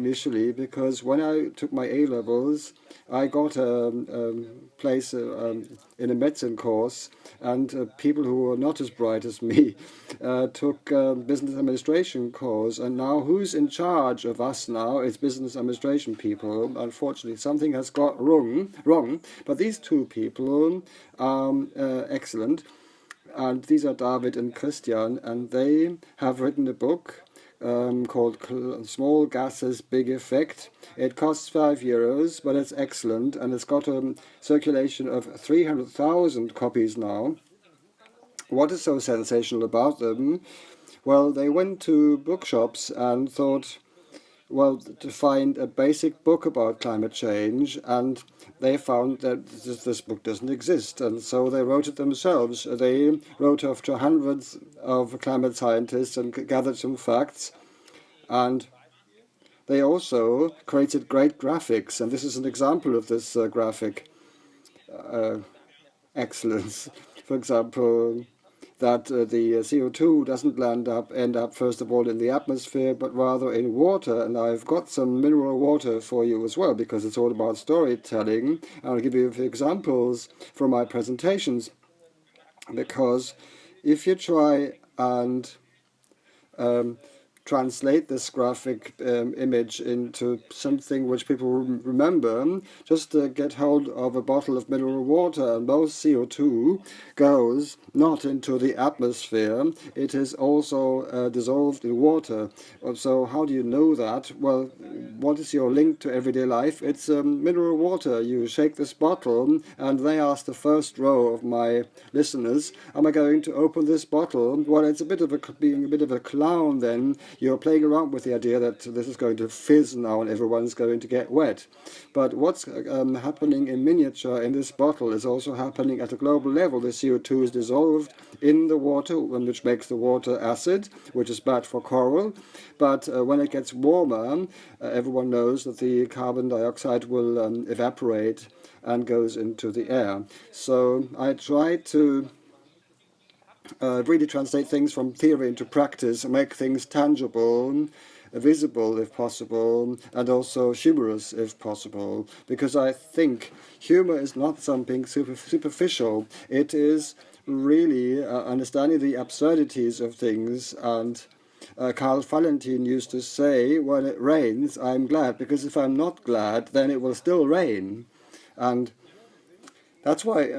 S1: initially, because when I took my A-levels, I got a place in a medicine course, and people who were not as bright as me took business administration course. And now who's in charge of us now? It's business administration people. Unfortunately, something has got wrong. But these two people are excellent. And these are David and Christian, and they have written a book called Small Gases, Big Effect. It costs €5, but it's excellent, and it's got a circulation of 300,000 copies now. What is so sensational about them? Well, they went to bookshops and thought, well, to find a basic book about climate change, and they found that this book doesn't exist, and so they wrote it themselves. They wrote off to hundreds of climate scientists and gathered some facts, and they also created great graphics, and this is an example of this graphic excellence. For example, that the CO2 doesn't end up first of all in the atmosphere, but rather in water. And I've got some mineral water for you as well, because it's all about storytelling. I'll give you a few examples from my presentations, because if you try and translate this graphic image into something which people remember, just get hold of a bottle of mineral water, and most CO2 goes not into the atmosphere, it is also dissolved in water. So how do you know that? Well, what is your link to everyday life? It's mineral water. You shake this bottle, and they ask the first row of my listeners, am I going to open this bottle? Well, it's being a bit of a clown then. You're playing around with the idea that this is going to fizz now and everyone's going to get wet. But what's happening in miniature in this bottle is also happening at a global level. The CO2 is dissolved in the water, which makes the water acid, which is bad for coral. But when it gets warmer, everyone knows that the carbon dioxide will evaporate and goes into the air. So I try to really translate things from theory into practice, make things tangible, visible if possible, and also humorous if possible, because I think humor is not something superficial. It is really understanding the absurdities of things. And Karl Valentin used to say, when it rains, I'm glad, because if I'm not glad, then it will still rain. And that's why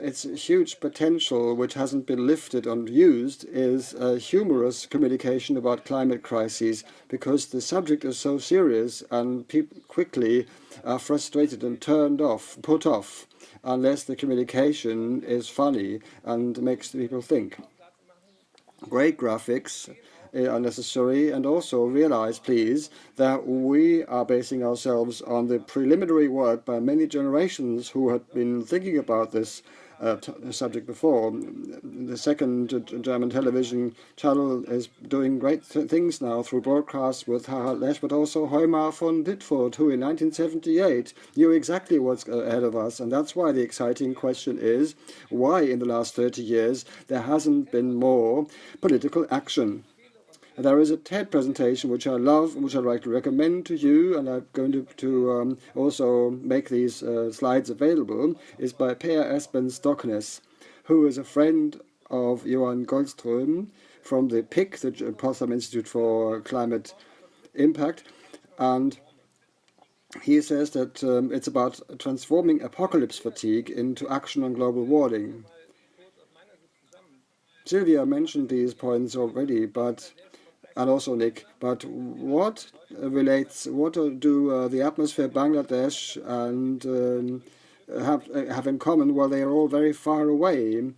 S1: its huge potential, which hasn't been lifted and used, is humorous communication about climate crises, because the subject is so serious and people quickly are frustrated and put off, unless the communication is funny and makes people think. Great graphics are necessary, and also realize, please, that we are basing ourselves on the preliminary work by many generations who had been thinking about this subject before. The second German television channel is doing great things now through broadcasts with Harald Lesch, but also Heimar von Dittfurt, who in 1978 knew exactly what's ahead of us. And that's why the exciting question is, why in the last 30 years there hasn't been more political action? There is a TED presentation which I love, which I'd like to recommend to you, and I'm going to also make these slides available, is by Per Espen Stoknes, who is a friend of Johan Goldström from the PIC, the Potsdam Institute for Climate Impact, and he says that it's about transforming apocalypse fatigue into action on global warming. Sylvia mentioned these points already, and also Nick, but what do the atmosphere, Bangladesh, and have in common? Well, they are all very far away.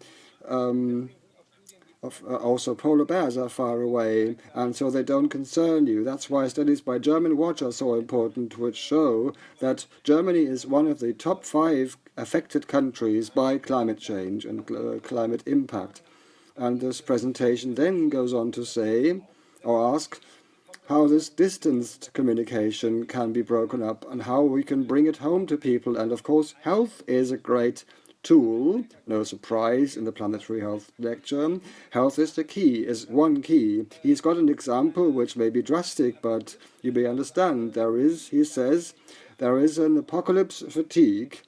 S1: Also, polar bears are far away, and so they don't concern you. That's why studies by German Watch are so important, which show that Germany is one of the top 5 affected countries by climate change and climate impact. And this presentation then goes on to say, or ask, how this distanced communication can be broken up and how we can bring it home to people. And of course, health is a great tool. No surprise in the Planetary Health lecture. Health is the key, is one key. He's got an example which may be drastic, but you may understand. He says, there is an apocalypse fatigue.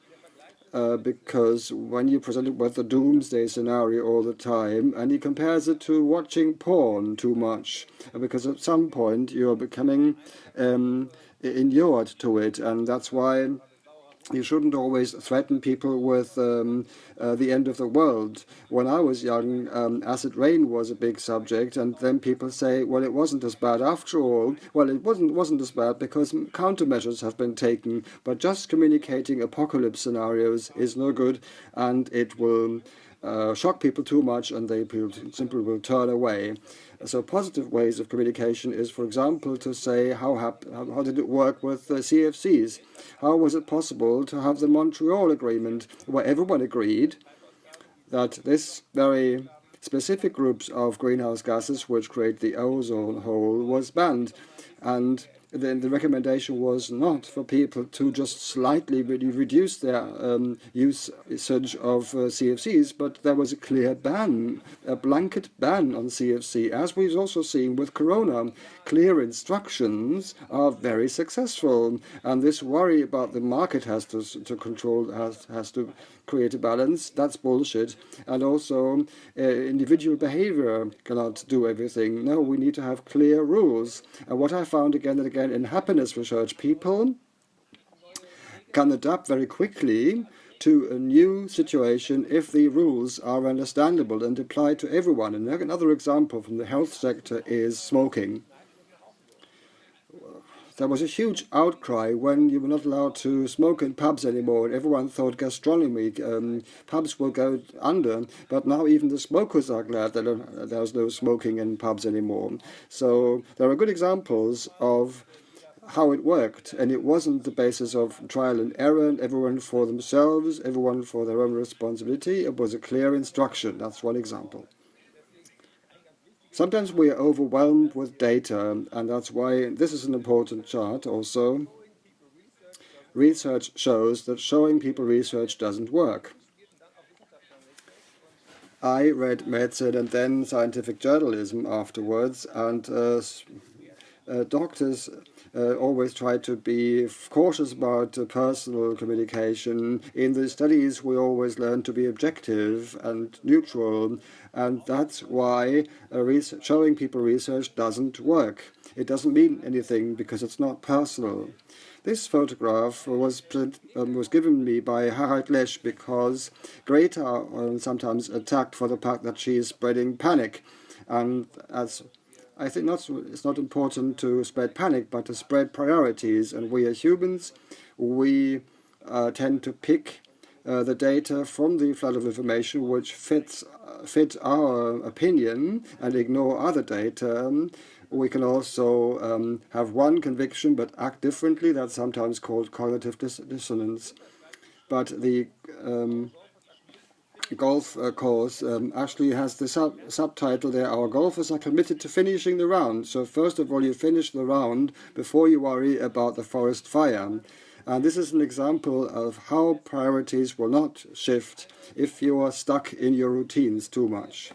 S1: Because when you present it with the doomsday scenario all the time, and he compares it to watching porn too much, because at some point you're becoming inured to it, and that's why you shouldn't always threaten people with the end of the world. When I was young, acid rain was a big subject, and then people say, well, it wasn't as bad after all. Well, it wasn't as bad because countermeasures have been taken, but just communicating apocalypse scenarios is no good, and it will shock people too much, and they simply will turn away. So positive ways of communication is, for example, to say how did it work with CFCs? How was it possible to have the Montreal Agreement, where everyone agreed that this very specific groups of greenhouse gases which create the ozone hole was banned, and then the recommendation was not for people to just slightly reduce their usage of CFCs, but there was a clear ban, a blanket ban on CFC, as we've also seen with Corona. Clear instructions are very successful, and this worry about the market has to control, has to create a balance. That's bullshit. And also, individual behavior cannot do everything. No, we need to have clear rules. And what I found again and again in happiness research, people can adapt very quickly to a new situation if the rules are understandable and applied to everyone. And another example from the health sector is smoking. There was a huge outcry when you were not allowed to smoke in pubs anymore. Everyone thought gastronomy, pubs will go under, but now even the smokers are glad that there's no smoking in pubs anymore. So there are good examples of how it worked, and it wasn't the basis of trial and error, and everyone for themselves, everyone for their own responsibility. It was a clear instruction. That's one example. Sometimes we are overwhelmed with data, and that's why this is an important chart also. Research shows that showing people research doesn't work. I read medicine and then scientific journalism afterwards, and doctors always try to be cautious about personal communication. In the studies, we always learn to be objective and neutral, and that's why showing people research doesn't work. It doesn't mean anything because it's not personal. This photograph was given me by Harald Lesch because Greta sometimes attacked for the fact that she is spreading panic, and as I think it's not important to spread panic, but to spread priorities. And we as humans, we tend to pick the data from the flood of information which fit our opinion and ignore other data. We can also have one conviction but act differently. That's sometimes called cognitive dissonance. But the golf course actually has the subtitle there, our golfers are committed to finishing the round. So first of all, you finish the round before you worry about the forest fire. And this is an example of how priorities will not shift if you are stuck in your routines too much.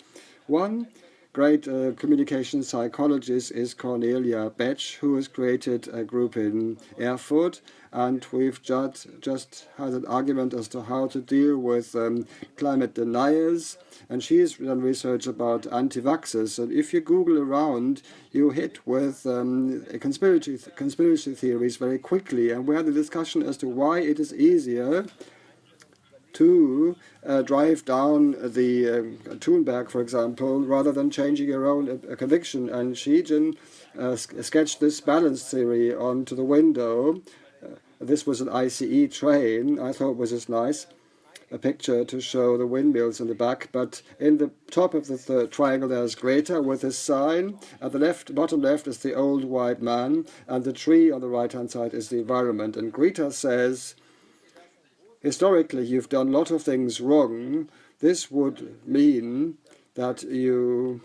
S1: One great communication psychologist is Cornelia Betsch, who has created a group in Erfurt, and we've just had an argument as to how to deal with climate deniers, and she's done research about anti-vaxxers. And if you Google around, you hit with conspiracy theories very quickly, and we had a discussion as to why it is easier to drive down the Thunberg, for example, rather than changing your own conviction. And Shijin sketched this balance theory onto the window. This was an ICE train. I thought it was just nice, a picture to show the windmills in the back. But in the top of the third triangle, there's Greta with his sign. At the bottom left is the old white man, and the tree on the right-hand side is the environment. And Greta says, historically, you've done a lot of things wrong. This would mean that you,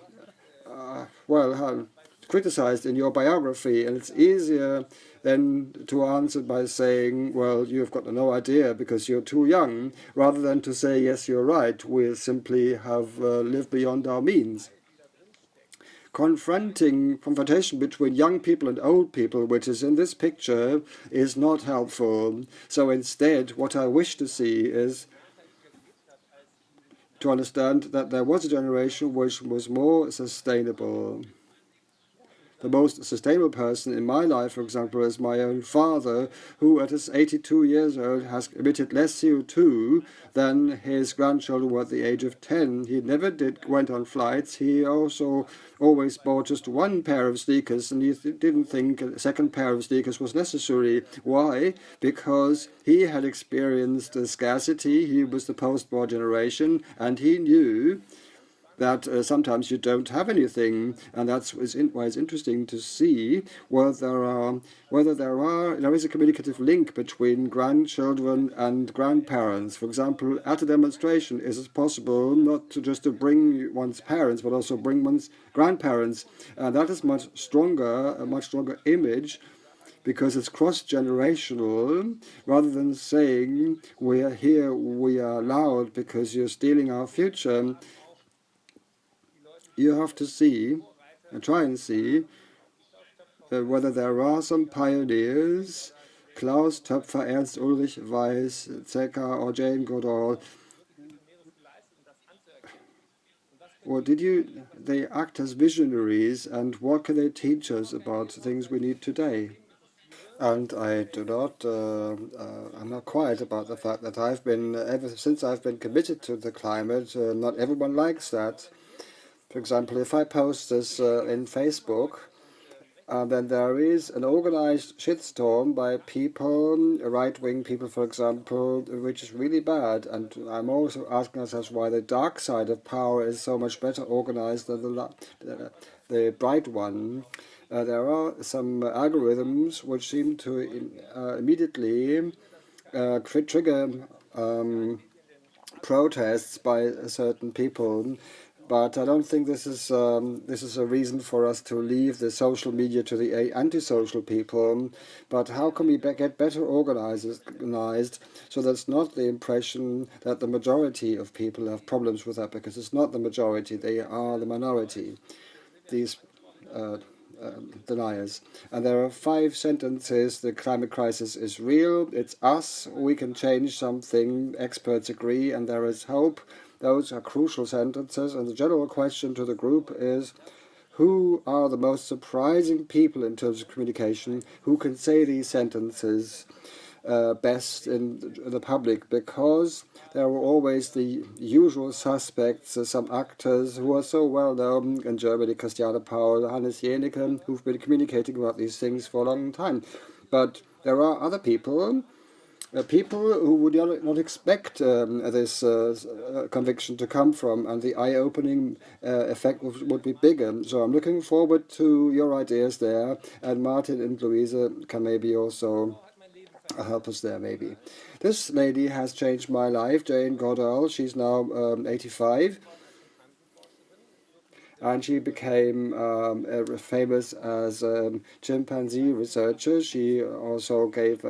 S1: criticized in your biography, and it's easier then to answer by saying, well, you've got no idea because you're too young, rather than to say, yes, you're right, we simply have lived beyond our means. Confrontation between young people and old people, which is in this picture, is not helpful. So instead, what I wish to see is to understand that there was a generation which was more sustainable. The most sustainable person in my life, for example, is my own father, who at his 82 years old has emitted less CO2 than his grandchildren were at the age of 10. He never went on flights. He also always bought just one pair of sneakers, and he didn't think a second pair of sneakers was necessary. Why? Because he had experienced scarcity. He was the post-war generation, and he knew that sometimes you don't have anything, and that's why it's interesting to see whether there is a communicative link between grandchildren and grandparents. For example, at a demonstration, is it possible not just to bring one's parents, but also bring one's grandparents? And that is a much stronger image, because it's cross-generational, rather than saying, we are here, we are loud because you're stealing our future. You have to see, and try and see, whether there are some pioneers, Klaus Töpfer, Ernst Ulrich Weiss, Zecker, or Jane Goodall. Or they act as visionaries, and what can they teach us about things we need today? And I do not, I'm not quiet about the fact that ever since I've been committed to the climate, not everyone likes that. For example, if I post this in Facebook, then there is an organized shitstorm by people, right-wing people, for example, which is really bad. And I'm also asking ourselves why the dark side of power is so much better organized than the bright one. There are some algorithms which seem to immediately trigger protests by certain people. But I don't think this is a reason for us to leave the social media to the antisocial people. But how can we get better organized so that's not the impression that the majority of people have problems with that, because it's not the majority, they are the minority, these deniers. And there are 5 sentences: the climate crisis is real, it's us, we can change something, experts agree, and there is hope. Those are crucial sentences, and the general question to the group is, who are the most surprising people in terms of communication who can say these sentences best in the public? Because there are always the usual suspects, some actors who are so well known in Germany, Christiane Paul, Hannes Jeneke, who've been communicating about these things for a long time. But there are other people who would not expect this conviction to come from, and the eye-opening effect would be bigger. So I'm looking forward to your ideas there, and Martin and Louise can maybe also help us there, maybe. This lady has changed my life, Jane Goodall. She's now 85. And she became famous as a chimpanzee researcher. She also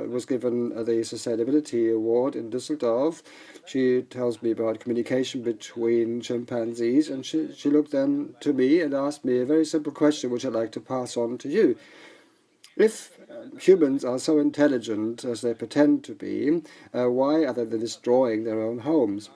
S1: was given the Sustainability Award in Düsseldorf. She tells me about communication between chimpanzees, and she looked then to me and asked me a very simple question, which I'd like to pass on to you. If humans are so intelligent as they pretend to be, why are they destroying their own homes?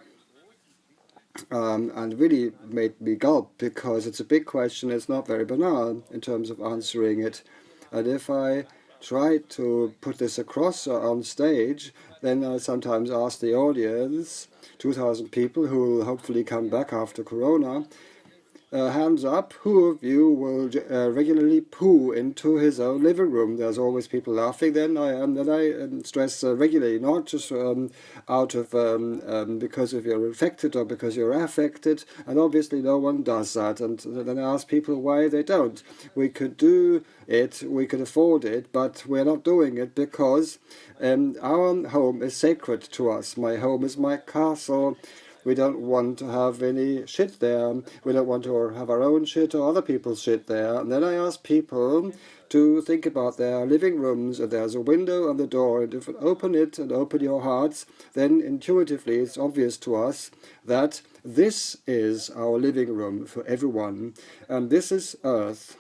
S1: And really made me gulp, because it's a big question. It's not very banal in terms of answering it. And if I try to put this across on stage, then I sometimes ask the audience, 2,000 people who will hopefully come back after Corona, hands up, who of you will regularly poo into his own living room? There's always people laughing. Then I stress regularly, not just out of because if you're infected or because you're affected, and obviously no one does that. And then I ask people why they don't. We could do it, we could afford it, but we're not doing it because our home is sacred to us. My home is my castle. We don't want to have any shit there. We don't want to have our own shit or other people's shit there. And then I ask people to think about their living rooms, and there's a window on the door, and if you open it and open your hearts, then intuitively it's obvious to us that this is our living room for everyone, and this is Earth.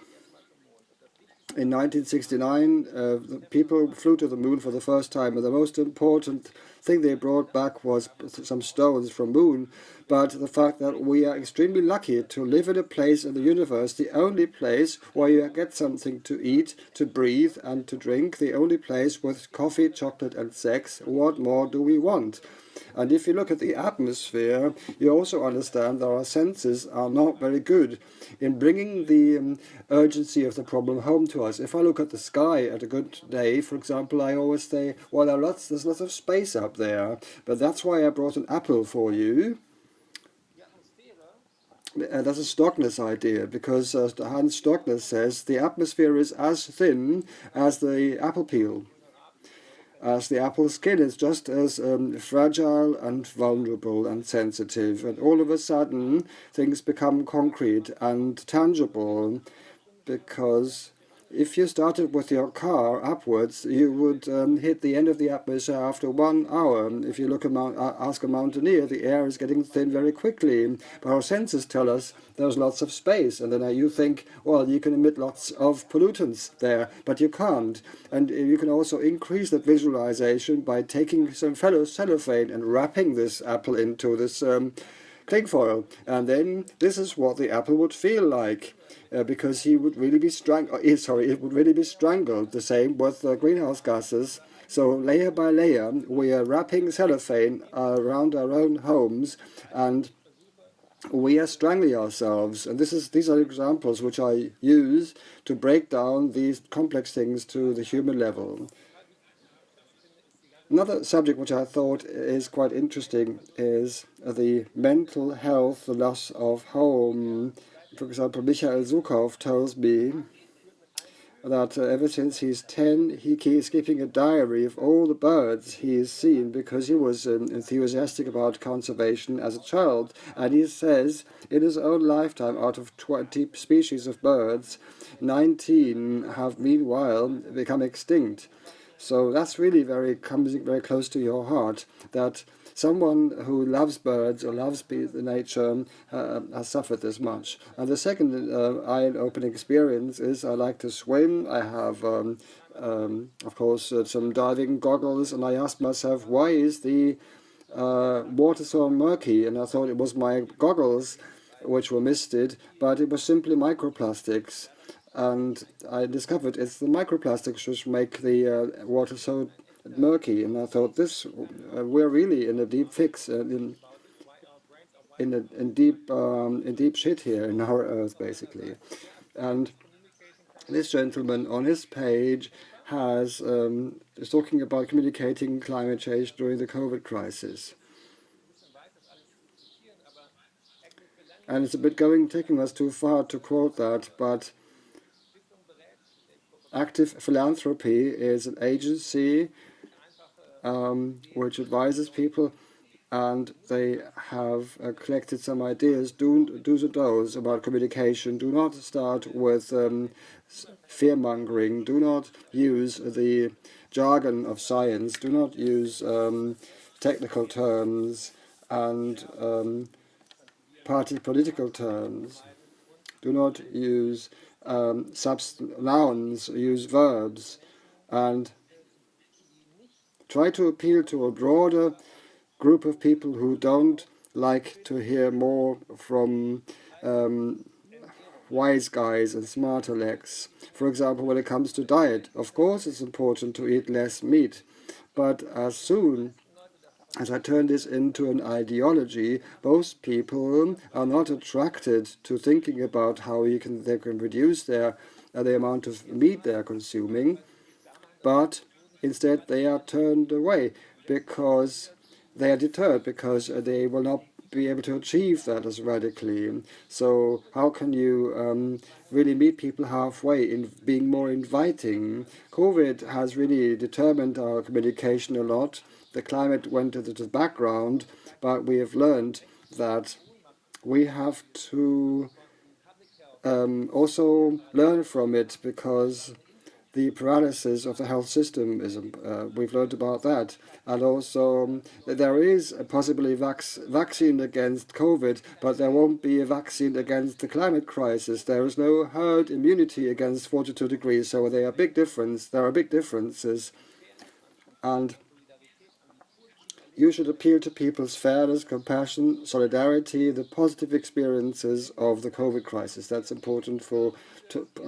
S1: In 1969, people flew to the moon for the first time, and the most important thing they brought back was some stones from moon. But the fact that we are extremely lucky to live in a place in the universe, the only place where you get something to eat, to breathe, and to drink, the only place with coffee, chocolate, and sex. What more do we want? And if you look at the atmosphere, you also understand that our senses are not very good in bringing the urgency of the problem home to us. If I look at the sky at a good day, for example, I always say, well, there's lots of space up there. But that's why I brought an apple for you. That's a Stockness idea, because Hans Stockness says the atmosphere is as thin as the apple peel. As the apple skin is just as fragile and vulnerable and sensitive, and all of a sudden things become concrete and tangible, because if you started with your car upwards, you would hit the end of the atmosphere after 1 hour. If you ask a mountaineer, the air is getting thin very quickly. But our senses tell us there's lots of space. And then you think, well, you can emit lots of pollutants there, but you can't. And you can also increase that visualization by taking some fellow cellophane and wrapping this apple into this cling foil. And then this is what the apple would feel like. Because he would really be it would really be strangled. The same with greenhouse gases. So layer by layer, we are wrapping cellophane around our own homes, and we are strangling ourselves. And these are examples which I use to break down these complex things to the human level. Another subject which I thought is quite interesting is the mental health, the loss of home. For example, Michael Sukow tells me that ever since he's 10, he keeps keeping a diary of all the birds he's seen, because he was enthusiastic about conservation as a child. And he says in his own lifetime, out of 20 species of birds, 19 have meanwhile become extinct. So that's really comes very close to your heart, that someone who loves birds or loves nature has suffered this much. And the second eye-opening experience is I like to swim. I have, of course, some diving goggles, and I asked myself, why is the water so murky? And I thought it was my goggles which were misted, but it was simply microplastics. And I discovered it's the microplastics which make the water so murky, and I thought we're really in a deep fix, in deep shit here in our Earth, basically. And this gentleman on his page is talking about communicating climate change during the COVID crisis. And it's a bit taking us too far to quote that, but Active Philanthropy is an agency which advises people, and they have collected some ideas, do's and don'ts about communication. Do not start with fear-mongering. Do not use the jargon of science. Do not use technical terms and political terms. Do not use nouns, use verbs, and try to appeal to a broader group of people who don't like to hear more from wise guys and smart alecks. For example, when it comes to diet, of course it's important to eat less meat, but as soon as I turn this into an ideology, most people are not attracted to thinking about how they can reduce the amount of meat they are consuming, but instead they are turned away because they are deterred, because they will not be able to achieve that as radically. So how can you really meet people halfway in being more inviting? COVID has really determined our communication a lot. The climate went into the background, but we have learned that we have to also learn from it, because the paralysis of the health system is, we've learned about that. And also there is a possibly vaccine against COVID, but there won't be a vaccine against the climate crisis. There is no herd immunity against 42 degrees, so there are big differences. And you should appeal to people's fairness, compassion, solidarity, the positive experiences of the COVID crisis. That's important for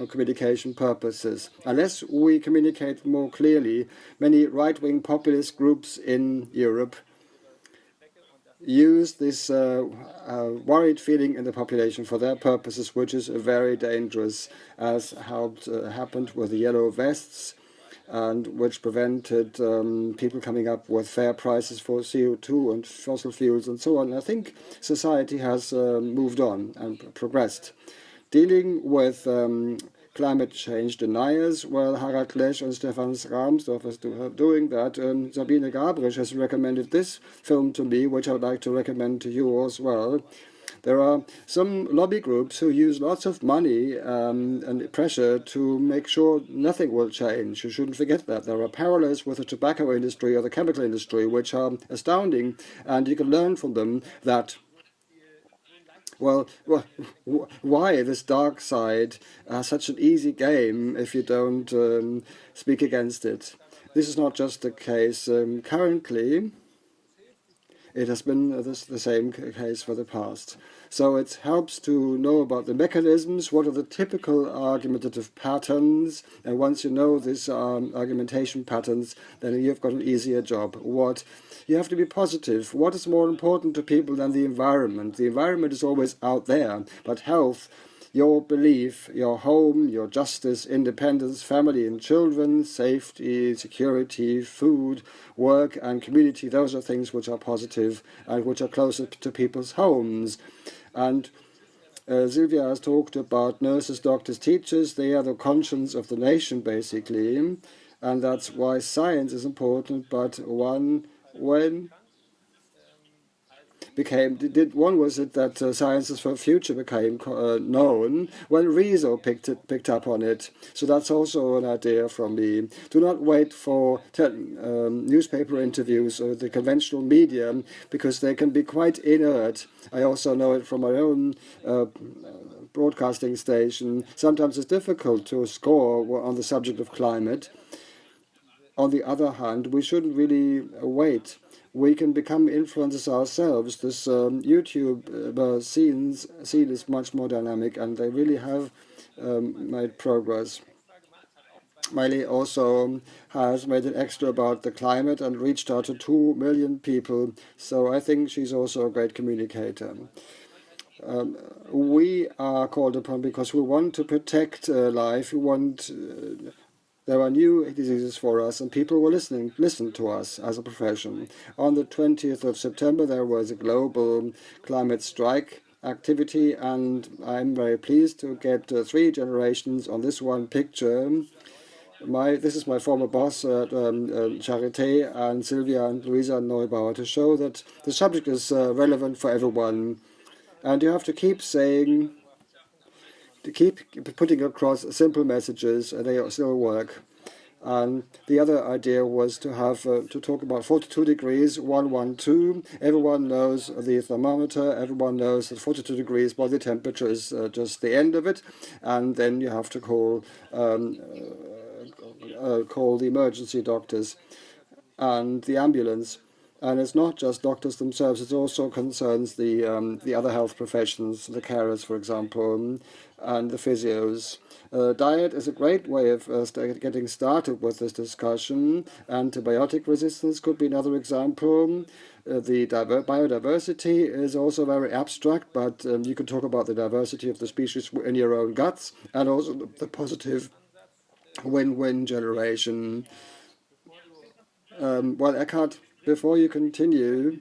S1: communication purposes. Unless we communicate more clearly, many right-wing populist groups in Europe use this worried feeling in the population for their purposes, which is very dangerous, as happened with the yellow vests, and which prevented people coming up with fair prices for CO2 and fossil fuels and so on. I think society has moved on and progressed. Dealing with climate change deniers, well, Harald Lesch and Stefan Rahmsdorf are doing that. Sabine Gabrisch has recommended this film to me, which I would like to recommend to you as well. There are some lobby groups who use lots of money and pressure to make sure nothing will change. You shouldn't forget that. There are parallels with the tobacco industry or the chemical industry, which are astounding, and you can learn from them that, well, why this dark side such an easy game if you don't speak against it. This is not just the case currently. It has been the same case for the past. So it helps to know about the mechanisms, what are the typical argumentative patterns, and once you know these argumentation patterns, then you've got an easier job. You have to be positive. What is more important to people than the environment? The environment is always out there, but health, your belief, your home, your justice, independence, family and children, safety, security, food, work and community, those are things which are positive and which are closer to people's homes. And Sylvia has talked about nurses, doctors, teachers. They are the conscience of the nation, basically. And that's why science is important, but when was it that Sciences for Future became known when Rezo picked up on it. So that's also an idea from me. Do not wait for newspaper interviews or the conventional media, because they can be quite inert. I also know it from my own broadcasting station. Sometimes it's difficult to score on the subject of climate. On the other hand, we shouldn't really wait. We can become influencers ourselves. This YouTube scene is much more dynamic, and they really have made progress. Miley also has made an extra about the climate and reached out to 2 million people. So I think she's also a great communicator. We are called upon because we want to protect life. We want. There are new diseases for us, and people will listen to us as a profession. On the 20th of September, there was a global climate strike activity, and I'm very pleased to get 3 generations on this one picture. This is my former boss at Charité, and Sylvia and Teresa Neubauer, to show that the subject is relevant for everyone. And you have to keep saying, to keep putting across simple messages, and they still work. And the other idea was to have to talk about 42 degrees, 112. Everyone knows the thermometer. Everyone knows that 42 degrees body temperature is just the end of it, and then you have to call the emergency doctors and the ambulance. And it's not just doctors themselves, it also concerns the other health professions, the carers, for example, and the physios. Diet is a great way of getting started with this discussion. Antibiotic resistance could be another example. The biodiversity is also very abstract, but you can talk about the diversity of the species in your own guts, and also the positive win-win generation. Well, Eckart, before you continue,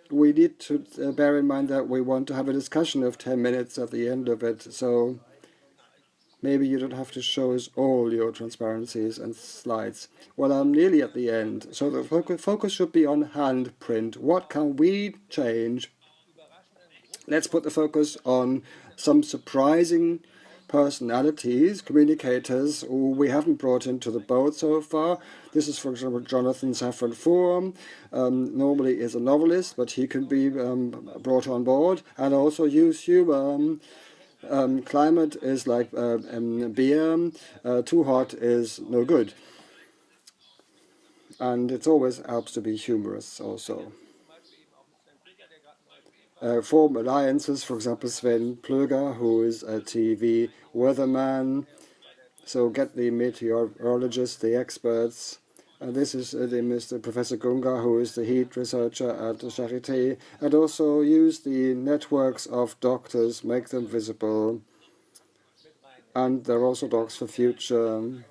S1: we need to bear in mind that we want to have a discussion of 10 minutes at the end of it. So maybe you don't have to show us all your transparencies and slides. Well, I'm nearly at the end. So the focus should be on handprint. What can we change? Let's put the focus on some surprising personalities, communicators who we haven't brought into the boat so far. This is, for example, Jonathan Safran Foer. Normally is a novelist, but he can be brought on board. And also use humor. Climate is like beer. Too hot is no good. And it always helps to be humorous also. Form alliances, for example, Sven Kröger, who is a TV weatherman. So get the meteorologists, the experts. This is Mr. Professor Gunga, who is the heat researcher at the Charité. And also use the networks of doctors, make them visible. And there are also Docs for Future.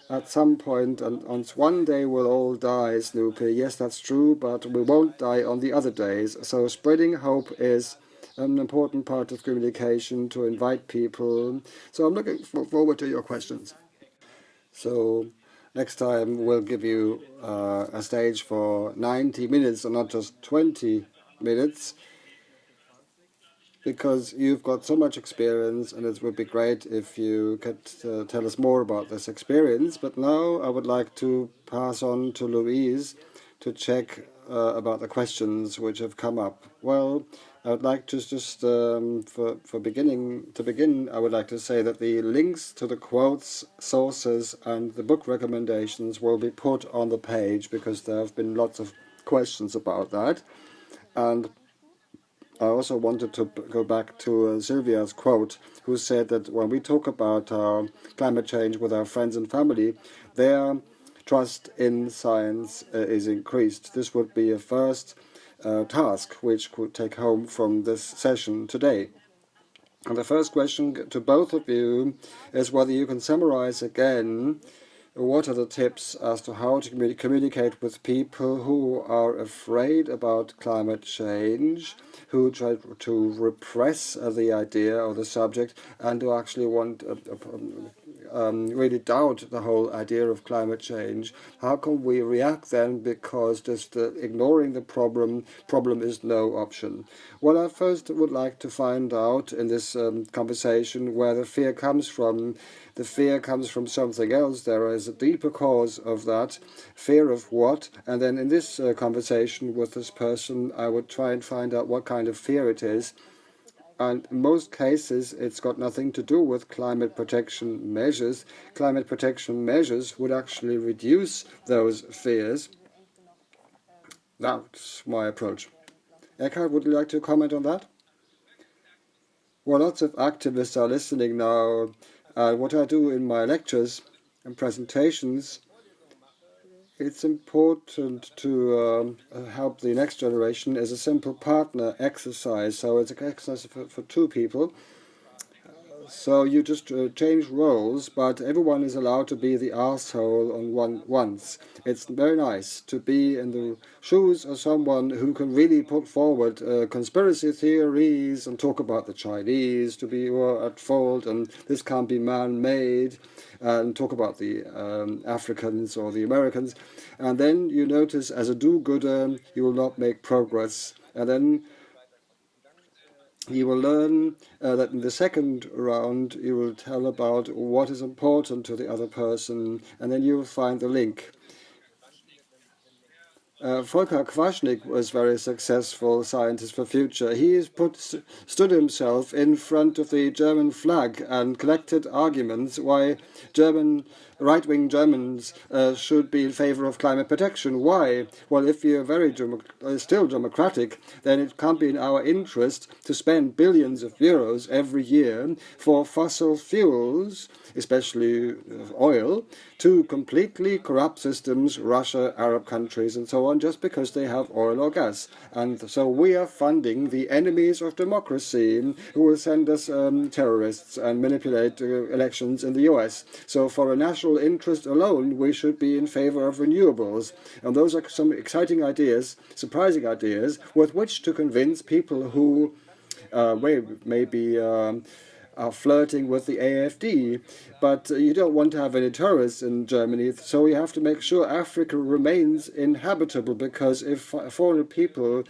S1: At some point, and on one day we'll all die, Snoopy. Yes, that's true, but we won't die on the other days. So spreading hope is an important part of communication, to invite people. So I'm looking forward to your questions. So next time we'll give you a stage for 90 minutes and not just 20 minutes. Because you've got so much experience, and it would be great if you could tell us more about this experience. But now I would like to pass on to Louise to check about the questions which have come up. Well, I would like to just, to begin, I would like to say that the links to the quotes, sources, and the book recommendations will be put on the page, because there have been lots of questions about that. And I also wanted to go back to Sylvia's quote, who said that when we talk about climate change with our friends and family, their trust in science is increased. This would be a first task which could take home from this session today. And the first question to both of you is whether you can summarize again what are the tips as to how to communicate with people who are afraid about climate change, who try to repress the idea or the subject, and who actually want really doubt the whole idea of climate change? How can we react then? Because just ignoring the problem is no option. Well, I first would like to find out in this conversation where the fear comes from. The fear comes from something else. There is a deeper cause of that. Fear of what? And then in this conversation with this person, I would try and find out what kind of fear it is. And in most cases, it's got nothing to do with climate protection measures. Climate protection measures would actually reduce those fears. That's my approach. Eckart, would you like to comment on that? Well, lots of activists are listening now. What I do in my lectures and presentations, it's important to help the next generation as a simple partner exercise. So it's an exercise for two people. So you just change roles, but everyone is allowed to be the arsehole on once. It's very nice to be in the shoes of someone who can really put forward conspiracy theories and talk about the Chinese to be at fault, and this can't be man-made, and talk about the Africans or the Americans. And then you notice, as a do-gooder, you will not make progress. And then you will learn that in the second round you will tell about what is important to the other person, and then you will find the link. Volker Quaschnik was very successful Scientist for Future. He stood himself in front of the German flag and collected arguments why right-wing Germans should be in favor of climate protection. Why? Well, if you're still democratic, then it can't be in our interest to spend billions of euros every year for fossil fuels, especially oil, to completely corrupt systems, Russia, Arab countries, and so on, just because they have oil or gas. And so we are funding the enemies of democracy, who will send us terrorists and manipulate elections in the US. So for a national interest alone, we should be in favor of renewables. And those are some exciting ideas, surprising ideas, with which to convince people who maybe are flirting with the AfD, but you don't want to have any terrorists in Germany, so you have to make sure Africa remains inhabitable, because if foreign people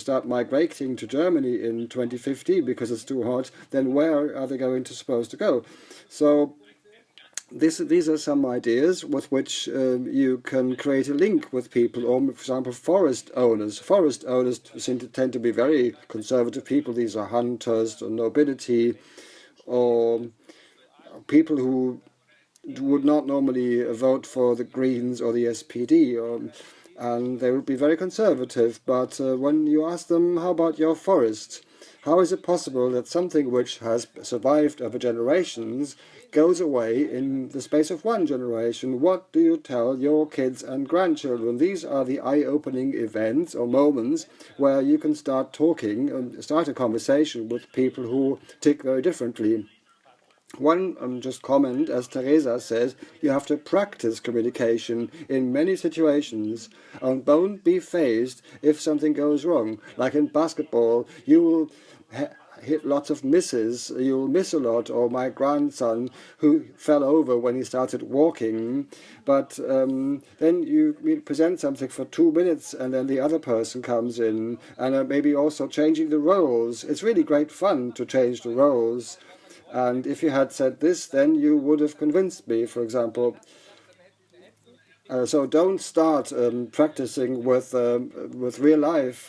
S1: start migrating to Germany in 2050 because it's too hot, then where are they going to supposed to go? So these are some ideas with which you can create a link with people, or, for example, forest owners. Forest owners tend to be very conservative people. These are hunters or nobility, or people who would not normally vote for the Greens or the SPD, and they would be very conservative. But when you ask them, how about your forest? How is it possible that something which has survived over generations goes away in the space of one generation? What do you tell your kids and grandchildren? These are the eye-opening events or moments where you can start talking and start a conversation with people who tick very differently. One just comment, as Teresa says, you have to practice communication in many situations and don't be fazed if something goes wrong. Like in basketball, you will hit lots of misses, you'll miss a lot, or my grandson who fell over when he started walking, but then you present something for 2 minutes and then the other person comes in, and maybe also changing the roles. It's really great fun to change the roles. And if you had said this, then you would have convinced me, for example. So don't start practicing with real life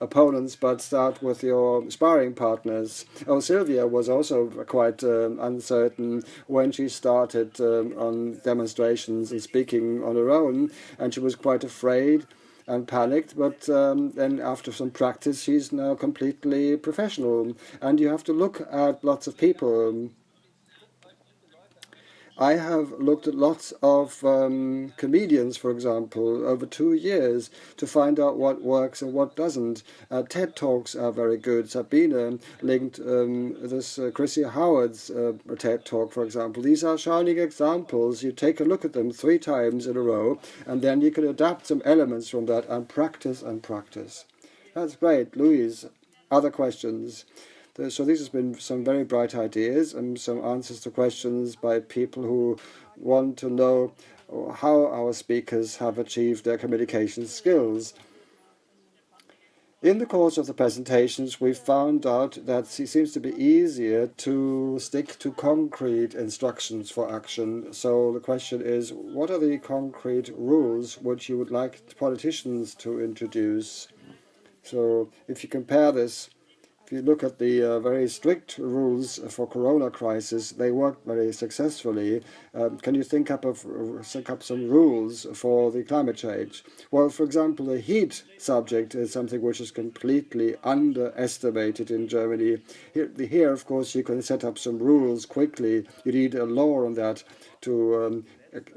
S1: opponents, but start with your sparring partners. Oh, Sylvia was also quite uncertain when she started on demonstrations and speaking on her own, and she was quite afraid and panicked, but then after some practice she's now completely professional. And you have to look at lots of people. I have looked at lots of comedians, for example, over 2 years to find out what works and what doesn't. TED Talks are very good. Sabine linked this Chrissy Howard's TED Talk, for example. These are shining examples. You take a look at them 3 times in a row, and then you can adapt some elements from that and practice and practice. That's great. Louise, other questions? So these have been some very bright ideas and some answers to questions by people who want to know how our speakers have achieved their communication skills. In the course of the presentations, we found out that it seems to be easier to stick to concrete instructions for action. So the question is, what are the concrete rules which you would like politicians to introduce? So if you compare this, if you look at the very strict rules for Corona crisis, they worked very successfully. Can you think up some rules for the climate change? Well, for example, the heat subject is something which is completely underestimated in Germany. Here, of course, you can set up some rules quickly. You need a law on that to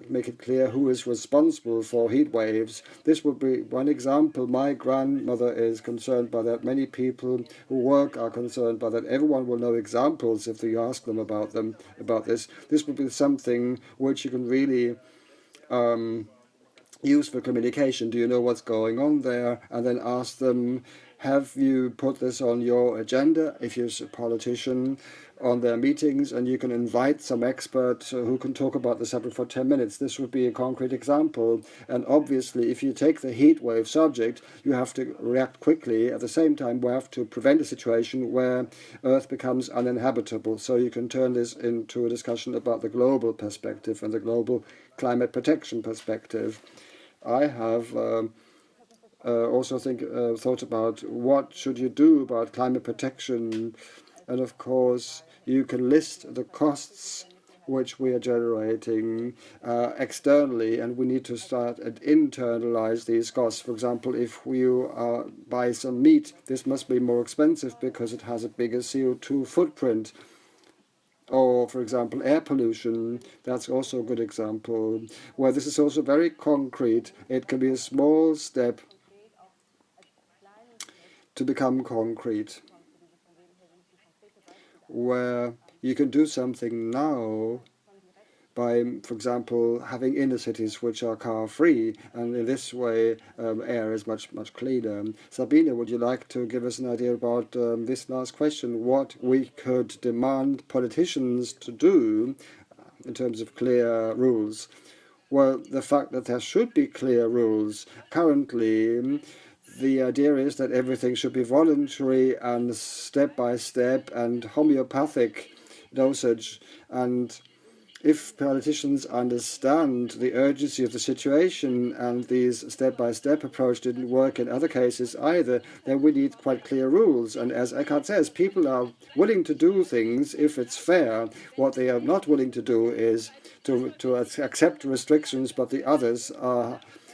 S1: make it clear who is responsible for heat waves. This would be one example. My grandmother is concerned by that. Many people who work are concerned by that. Everyone will know examples if you ask them about this. This would be something which you can really use for communication. Do you know what's going on there? And then ask them, have you put this on your agenda if you're a politician, on their meetings, and you can invite some expert who can talk about the subject for 10 minutes. This would be a concrete example. And obviously, if you take the heat wave subject, you have to react quickly. At the same time, we have to prevent a situation where Earth becomes uninhabitable. So you can turn this into a discussion about the global perspective and the global climate protection perspective. I have also thought about what should you do about climate protection, and of course you can list the costs which we are generating externally, and we need to start and internalize these costs. For example, if you buy some meat, this must be more expensive because it has a bigger CO2 footprint. Or, for example, air pollution, that's also a good example, where this is also very concrete. It can be a small step to become concrete, where you can do something now by, for example, having inner cities which are car-free, and in this way air is much cleaner. Sabine, would you like to give us an idea about this last question, what we could demand politicians to do in terms of clear rules? Well, the fact that there should be clear rules. Currently, the idea is that everything should be voluntary and step-by-step and homeopathic dosage, and if politicians understand the urgency of the situation and these step-by-step approach didn't work in other cases either, then we need quite clear rules. And as Eckart says, people are willing to do things if it's fair. What they are not willing to do is to accept restrictions, but the others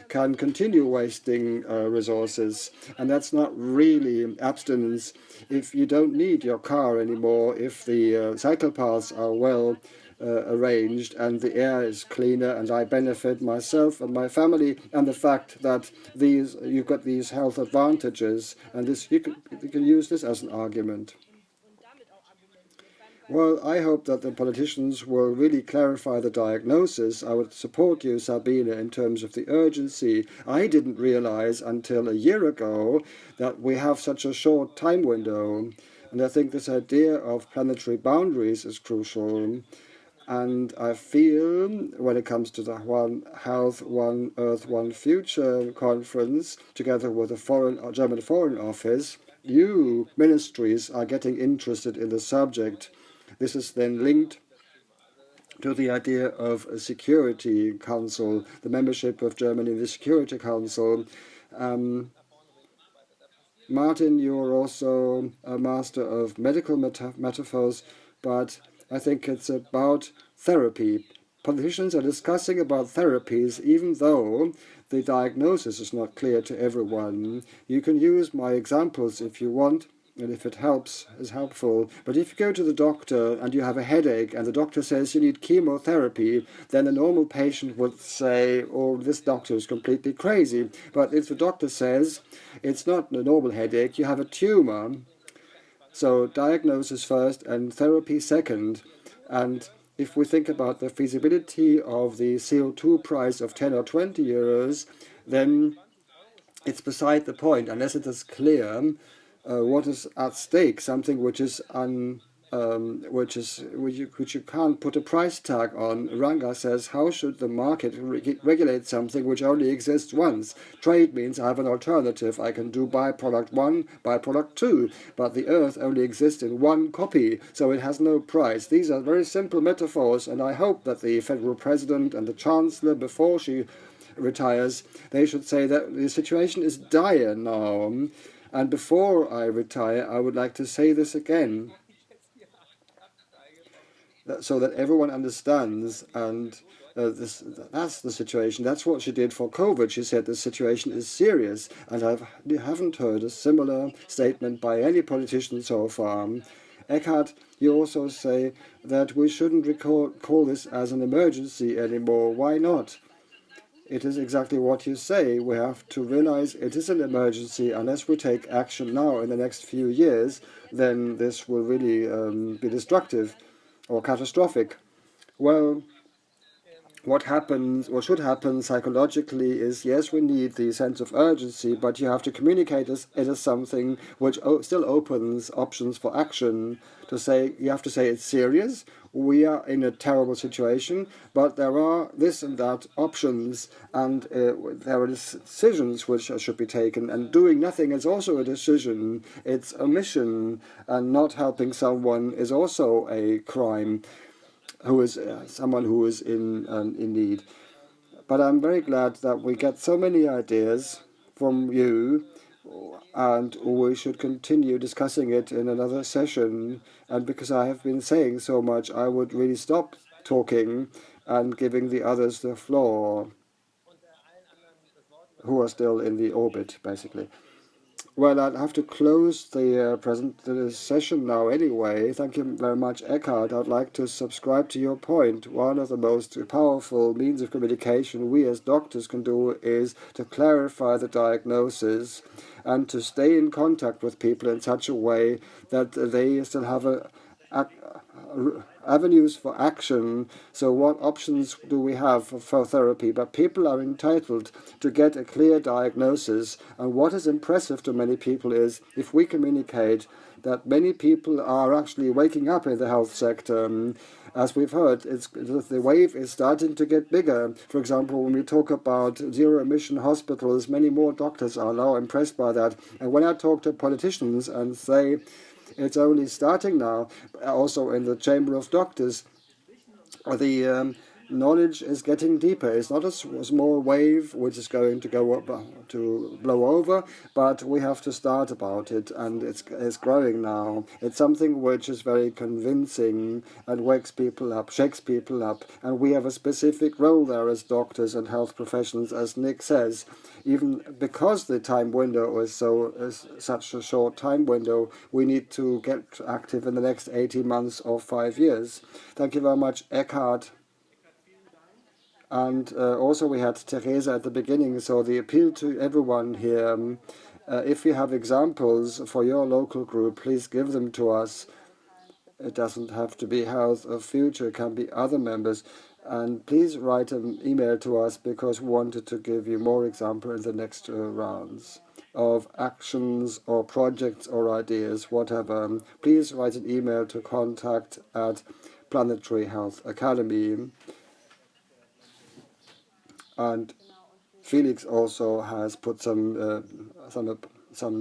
S1: can continue wasting resources. And that's not really abstinence. If you don't need your car anymore, if the cycle paths are well arranged and the air is cleaner and I benefit myself and my family, and the fact that you've got these health advantages, and this you can use this as an argument. Well, I hope that the politicians will really clarify the diagnosis. I would support you, Sabine, in terms of the urgency. I didn't realize until a year ago that we have such a short time window. And I think this idea of planetary boundaries is crucial. And I feel when it comes to the One Health, One Earth, One Future conference, together with the German Foreign Office, you ministries are getting interested in the subject. This is then linked to the idea of a Security Council, the membership of Germany in the Security Council. Martin, you're also a master of medical metaphors, but I think it's about therapy. Politicians are discussing about therapies, even though the diagnosis is not clear to everyone. You can use my examples if you want, and if it helps, is helpful. But if you go to the doctor and you have a headache and the doctor says you need chemotherapy, then a normal patient would say, oh, this doctor is completely crazy. But if the doctor says it's not a normal headache, you have a tumor, so diagnosis first and therapy second. And if we think about the feasibility of the CO2 price of 10 or 20 euros, then it's beside the point, unless it is clear what is at stake, something which is which you can't put a price tag on. Ranga says, how should the market regulate something which only exists once? Trade means I have an alternative. I can do byproduct 1, byproduct 2, but the earth only exists in one copy, so it has no price. These are very simple metaphors, and I hope that the federal president and the chancellor, before she retires, they should say that the situation is dire now. And before I retire, I would like to say this again, so that everyone understands, and that's the situation. That's what she did for COVID. She said the situation is serious, and I haven't heard a similar statement by any politician so far. Eckart, you also say that we shouldn't call this as an emergency anymore. Why not? It is exactly what you say. We have to realize it is an emergency. Unless we take action now in the next few years, then this will really be destructive or catastrophic. Well, what should happen psychologically is, yes, we need the sense of urgency, but you have to communicate it as something which still opens options for action. You have to say it's serious, we are in a terrible situation, but there are this and that options, and there are decisions which should be taken, and doing nothing is also a decision. It's omission, and not helping someone is also a crime. Who is someone who is in need. But I'm very glad that we get so many ideas from you, and we should continue discussing it in another session. And because I have been saying so much, I would really stop talking and giving the others the floor, who are still in the orbit, basically. Well, I'd have to close the session now anyway. Thank you very much, Eckart. I'd like to subscribe to your point. One of the most powerful means of communication we as doctors can do is to clarify the diagnosis and to stay in contact with people in such a way that they still have avenues for action. So what options do we have for therapy? But people are entitled to get a clear diagnosis. And what is impressive to many people is if we communicate that many people are actually waking up in the health sector. As we've heard, the wave is starting to get bigger. For example, when we talk about zero-emission hospitals, many more doctors are now impressed by that. And when I talk to politicians and say it's only starting now, also in the Chamber of Doctors, the knowledge is getting deeper. It's not a small wave which is going to go up, to blow over, but we have to start about it, and it's growing now. It's something which is very convincing and wakes people up, shakes people up, and we have a specific role there as doctors and health professionals, as Nick says. Even because the time window is such a short time window, we need to get active in the next 18 months or 5 years. Thank you very much, Eckart. And also we had Teresa at the beginning, so the appeal to everyone here, if you have examples for your local group, please give them to us. It doesn't have to be Health of Future, it can be other members. And please write an email to us because we wanted to give you more examples in the next rounds of actions or projects or ideas, whatever. Please write an email to contact@Planetary Health Academy. And Felix also has put some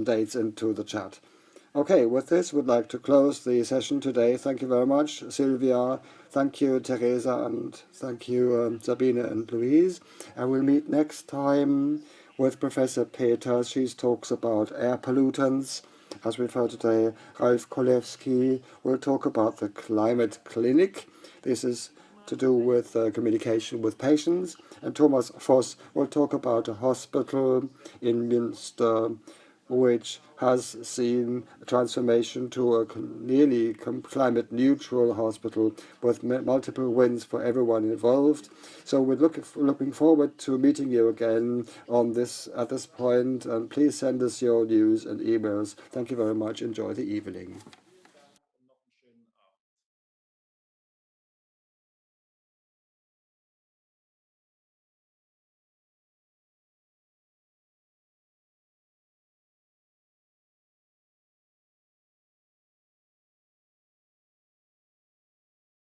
S1: dates into the chat. Okay, with this, we'd like to close the session today. Thank you very much, Sylvia. Thank you, Teresa, and thank you, Sabine and Louise. And we'll meet next time with Professor Peter. She talks about air pollutants. As we've heard today, Ralf Kolewski will talk about the climate clinic. This is to do with communication with patients. And Thomas Voss will talk about a hospital in Münster which has seen a transformation to a nearly climate-neutral hospital with multiple wins for everyone involved. So we're looking forward to meeting you again at this point, and please send us your news and emails. Thank you very much. Enjoy the evening.